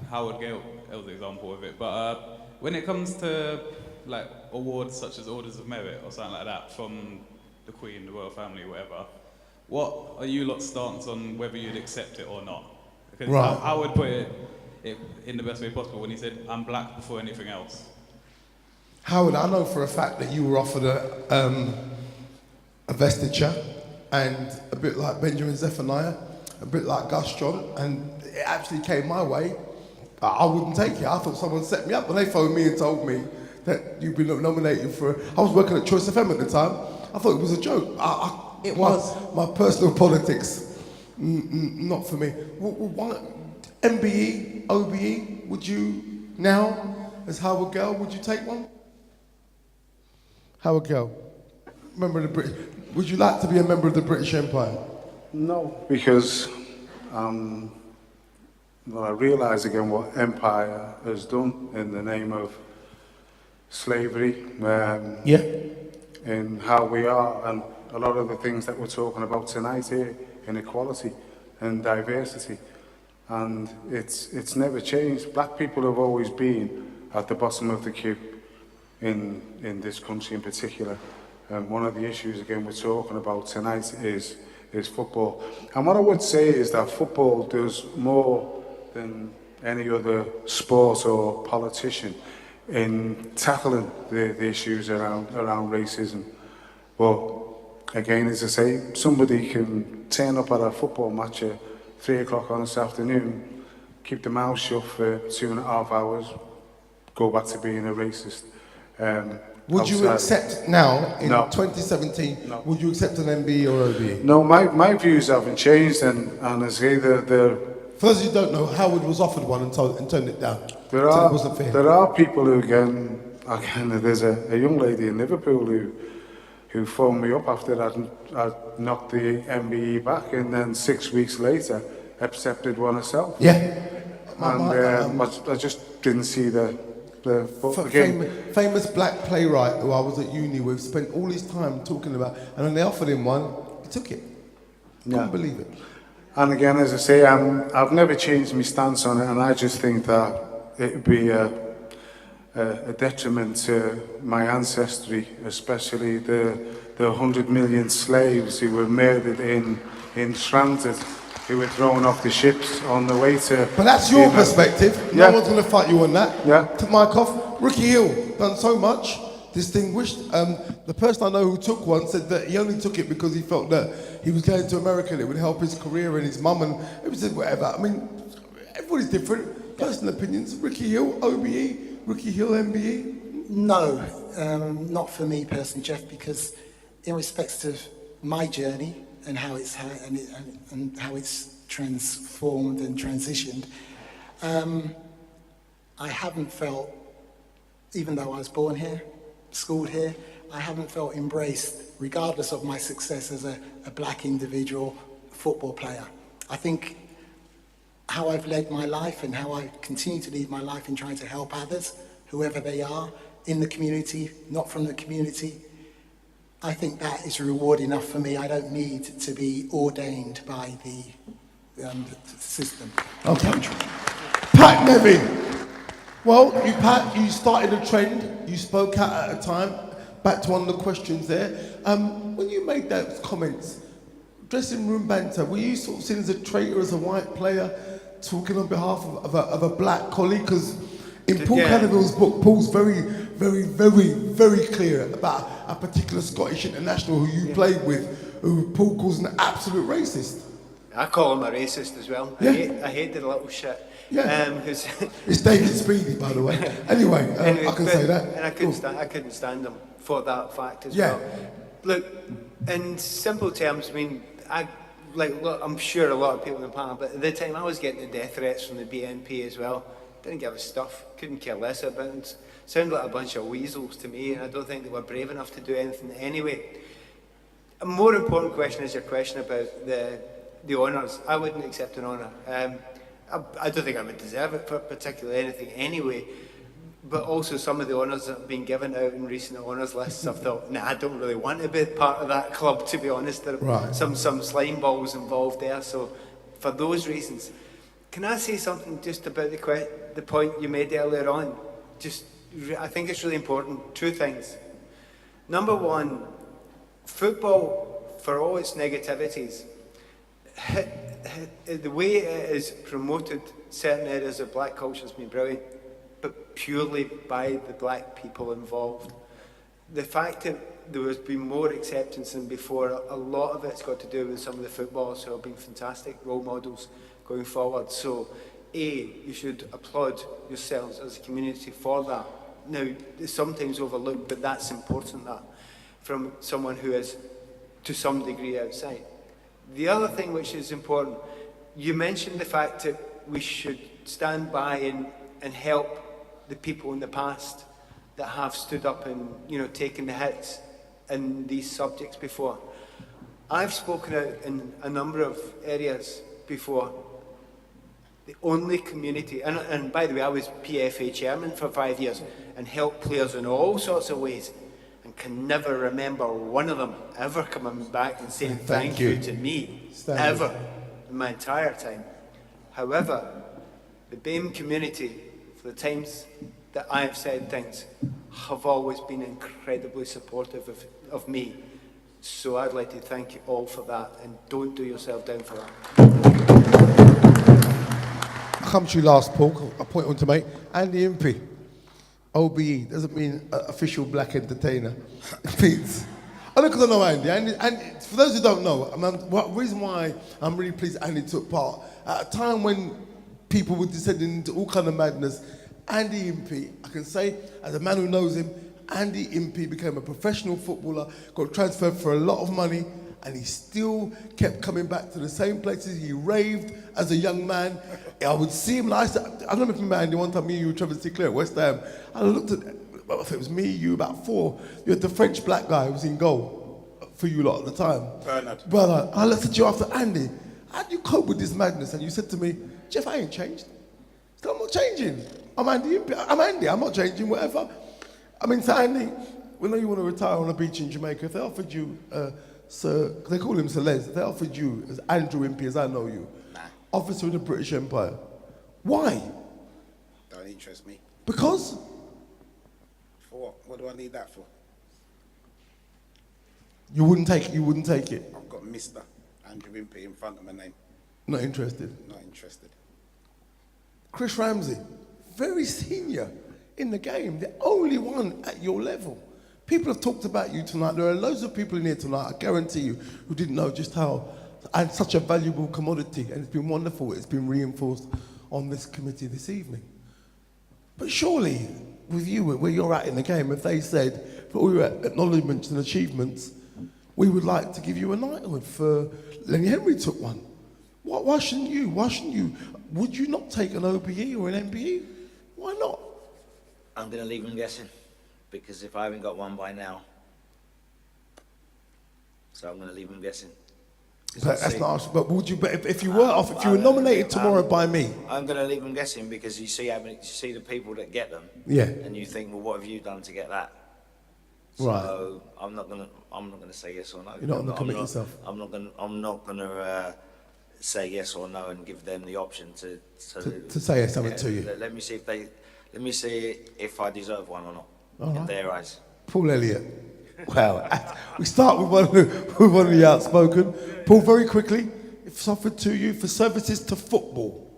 Howard Gale's example of it, but when it comes to like awards such as Orders of Merit or something like that from the Queen, the Royal Family, whatever, what are you lot's stance on whether you'd accept it or not? Because right. I would put it in the best way possible when he said, I'm black before anything else. Howard, I know for a fact that you were offered a vestiture, and a bit like Benjamin Zephaniah, a bit like Gus John, and it actually came my way. I wouldn't take it. I thought someone set me up when they phoned me and told me that you've been nominated for. I was working at Choice FM at the time. I thought it was a joke. It was. My personal politics, not for me. MBE, OBE, would you now as Howard Gale. Would you take one? Howard Gale, member of the British. Would you like to be a member of the British Empire? No, because well, I realise again what empire has done in the name of slavery. In how we are, and a lot of the things that we're talking about tonight here, inequality and diversity, and it's never changed. Black people have always been at the bottom of the queue in this country in particular. And one of the issues again we're talking about tonight is football. And what I would say is that football does more than any other sport or politician in tackling the issues around racism. But again, as I say, somebody can turn up at a football match at 3 o'clock on this afternoon, keep their mouth shut for 2.5 hours, go back to being a racist. Would you accept now, in No. 2017, would you accept an MBE or OBE? No, my views haven't changed, and as I say, they're For those who don't know, Howard was offered one and turned it down. There Said are, it wasn't fair. there are people who again there's a young lady in Liverpool who phoned me up after I'd knocked the MBE back, and then 6 weeks later accepted one herself. Yeah. And I just didn't see the but again, Famous black playwright who I was at uni with spent all his time talking about, and when they offered him one, he took it. Couldn't believe it. And again, as I say, I've never changed my stance on it, and I just think that it would be a detriment to my ancestry, especially the 100 million slaves who were murdered in transit, who were thrown off the ships on the way to... But that's your perspective. Yeah. No one's going to fight you on that. Yeah. To mic off, Ricky Hill, done so much, distinguished. The person I know who took one said that he only took it because he felt that he was going to America and it would help his career and his mum, and it was whatever. I mean, everybody's different. Personal opinions. Ricky Hill, OBE, Ricky Hill, MBE? No, not for me personally, Jeff, because in respect of my journey and how it's and how it's transformed and transitioned, I haven't felt, even though I was born here, schooled here, I haven't felt embraced, regardless of my success as a black individual football player. I think how I've led my life and how I continue to lead my life in trying to help others, whoever they are, in the community, not from the community, I think that is reward enough for me. I don't need to be ordained by the system. Okay. Pat Nevin. Well, Pat, you started a trend. You spoke out at a time. Back to one of the questions there. When you made those comments, dressing room banter, were you sort of seen as a traitor, as a white player, talking on behalf of a black colleague? Because in Paul Cannavale's book, Paul's very, very, very, very clear about a particular Scottish international who you played with, who Paul calls an absolute racist. I call him a racist as well. Yeah. I hate the little shit. Yeah. Who's It's David Speedy, by the way. Anyway, I can say that. And I couldn't stand him for that fact as Yeah. well. Look, in simple terms, I mean, look, I'm sure a lot of people in the panel, but at the time I was getting the death threats from the BNP as well. Didn't give a stuff, couldn't care less about it. Sounded like a bunch of weasels to me, and I don't think they were brave enough to do anything anyway. A more important question is your question about the honours. I wouldn't accept an honour. I don't think I would deserve it for particularly anything anyway, but also some of the honours that have been given out in recent honours lists, I've thought, nah, I don't really want to be part of that club, to be honest. There are some slime balls involved there, so for those reasons. Can I say something just about the point you made earlier on? I think it's really important. Two things. Number one, football, for all its negativities, the way it is promoted certain areas of black culture has been brilliant, but purely by the black people involved. The fact that there has been more acceptance than before, a lot of it's got to do with some of the footballers who have been fantastic role models going forward. So, you should applaud yourselves as a community for that. Now, it's sometimes overlooked, but that's important, that, from someone who is, to some degree, outside. The other thing which is important, you mentioned the fact that we should stand by and help the people in the past that have stood up and, you know, taken the hits in these subjects before. I've spoken out in a number of areas before. The only community, and by the way, I was PFA chairman for 5 years and helped players in all sorts of ways, and can never remember one of them ever coming back and saying thank you to me, ever, in my entire time. However, the BAME community, for the times that I have said things, have always been incredibly supportive of me. So I'd like to thank you all for that, and don't do yourself down for that. I'll come to you last, Paul. A point I want to make. Andy Impey, OBE, doesn't mean official black entertainer. It means, I look, because I know Andy. And for those who don't know, the reason why I'm really pleased Andy took part, at a time when people were descending into all kind of madness, Andy Impey, I can say, as a man who knows him, Andy Impey became a professional footballer, got transferred for a lot of money, and he still kept coming back to the same places. He raved as a young man. I would see him, and I don't know if you remember Andy, one time me and you were Trevor Sinclair at West Ham. I looked at, I think it was me, you, about four. You had the French black guy who was in goal for you lot at the time. Bernard. I looked at you after, Andy, how do you cope with this madness? And you said to me, Jeff, I ain't changed. I'm not changing. I'm Andy. I'm not changing, whatever. I mean, so Andy, we know you want to retire on a beach in Jamaica. If they offered you, Sir, they call him Sir Les, if they offered you, as Andrew Impey, as I know you, officer of the British Empire, why? Don't interest me. Because? For what? What do I need that for? You wouldn't take it? I've got Mr. Andrew Impey in front of my name. Not interested? Not interested. Chris Ramsey, very senior in the game, the only one at your level. People have talked about you tonight. There are loads of people in here tonight, I guarantee you, who didn't know just how, and such a valuable commodity, and it's been wonderful, it's been reinforced on this committee this evening. But surely, with you, where you're at in the game, if they said, for all your acknowledgements and achievements, we would like to give you a knighthood for Lenny Henry took one. Why shouldn't you? Why shouldn't you? Would you not take an OBE or an MBE? Why not? I'm going to leave them guessing, because if I haven't got one by now, so I'm going to leave them guessing. But that's not. But would you? But if you were off, if you were nominated tomorrow by me, I'm going to leave them guessing because you see you see the people that get them, yeah, and you think, well, what have you done to get that? Right. So I'm not going to say yes or no. You're not going to commit yourself. I'm not going to say yes or no and give them the option to say something to you. Let me see if I deserve one or not in right. their eyes. Paul Elliott. Wow. We start with one of the outspoken. Paul, very quickly, if it's offered to you for services to football.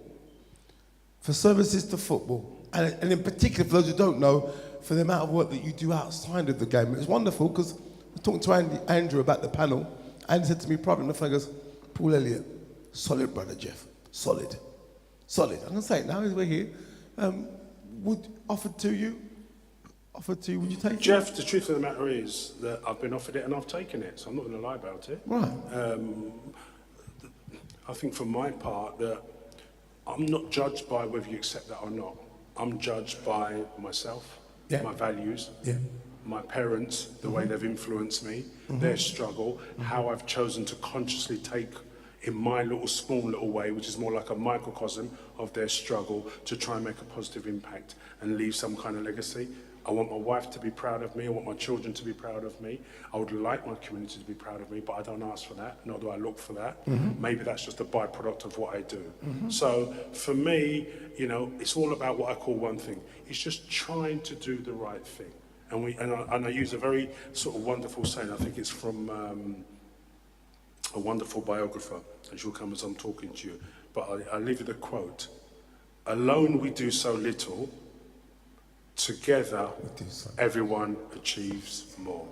For services to football. And in particular, for those who don't know, for the amount of work that you do outside of the game. It was wonderful because I was talking to Andrew about the panel. Andy said to me privately on the phone, he goes, Paul Elliott, solid brother, Jeff. Solid. I'm going to say it now as we're here. Offered to you, would you take it? Jeff, the truth of the matter is that I've been offered it and I've taken it, so I'm not going to lie about it. Right. I think for my part that I'm not judged by whether you accept that or not. I'm judged by myself, my values, my parents, the way they've influenced me, their struggle, how I've chosen to consciously take in my small little way, which is more like a microcosm of their struggle, to try and make a positive impact and leave some kind of legacy. I want my wife to be proud of me. I want my children to be proud of me. I would like my community to be proud of me, but I don't ask for that, nor do I look for that. Maybe that's just a byproduct of what I do. So for me, it's all about what I call one thing. It's just trying to do the right thing. And I use a very sort of wonderful saying. I think it's from a wonderful biographer, and she'll come as I'm talking to you. But I leave you the quote. Alone we do so little, together everyone achieves more.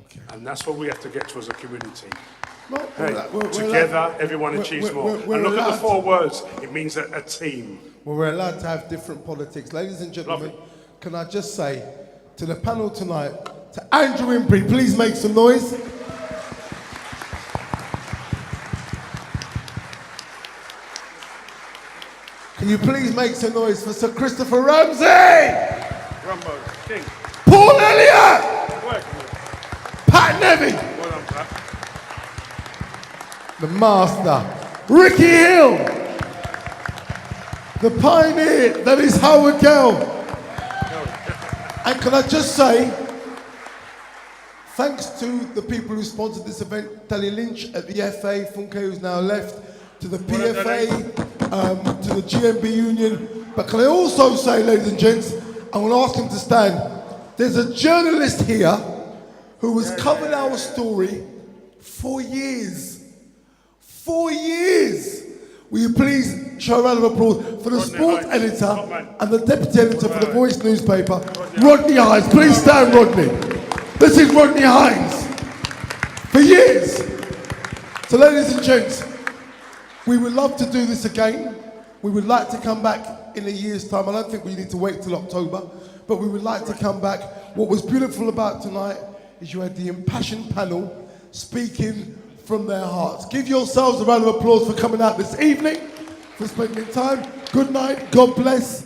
Okay. And that's what we have to get to as a community. Together everyone achieves more. And look at the 4 words, it means a team. Well, we're allowed to have different politics. Ladies and gentlemen, can I just say to the panel tonight, to Andrew Impey, please make some noise. Can you please make some noise for Sir Christopher Ramsey? Rumbo, King. Paul Elliott! Pat Nevin! Well done, Pat. The master, Ricky Hill! The pioneer that is Howard Gale. And can I just say, thanks to the people who sponsored this event, Dally Lynch at the FA, Funke who's now left, to the PFA, to the GMB Union. But can I also say, ladies and gents, I want to ask him to stand. There's a journalist here who has covered our story for years. 4 years. Will you please show a round of applause for the sports editor and the deputy editor for the Voice newspaper, Rodney Hines. Please stand, Rodney. This is Rodney Hines. For years. So ladies and gents, we would love to do this again. We would like to come back in a year's time. I don't think we need to wait till October, but we would like to come back. What was beautiful about tonight is you had the impassioned panel speaking from their hearts. Give yourselves a round of applause for coming out this evening, for spending time. Good night, God bless.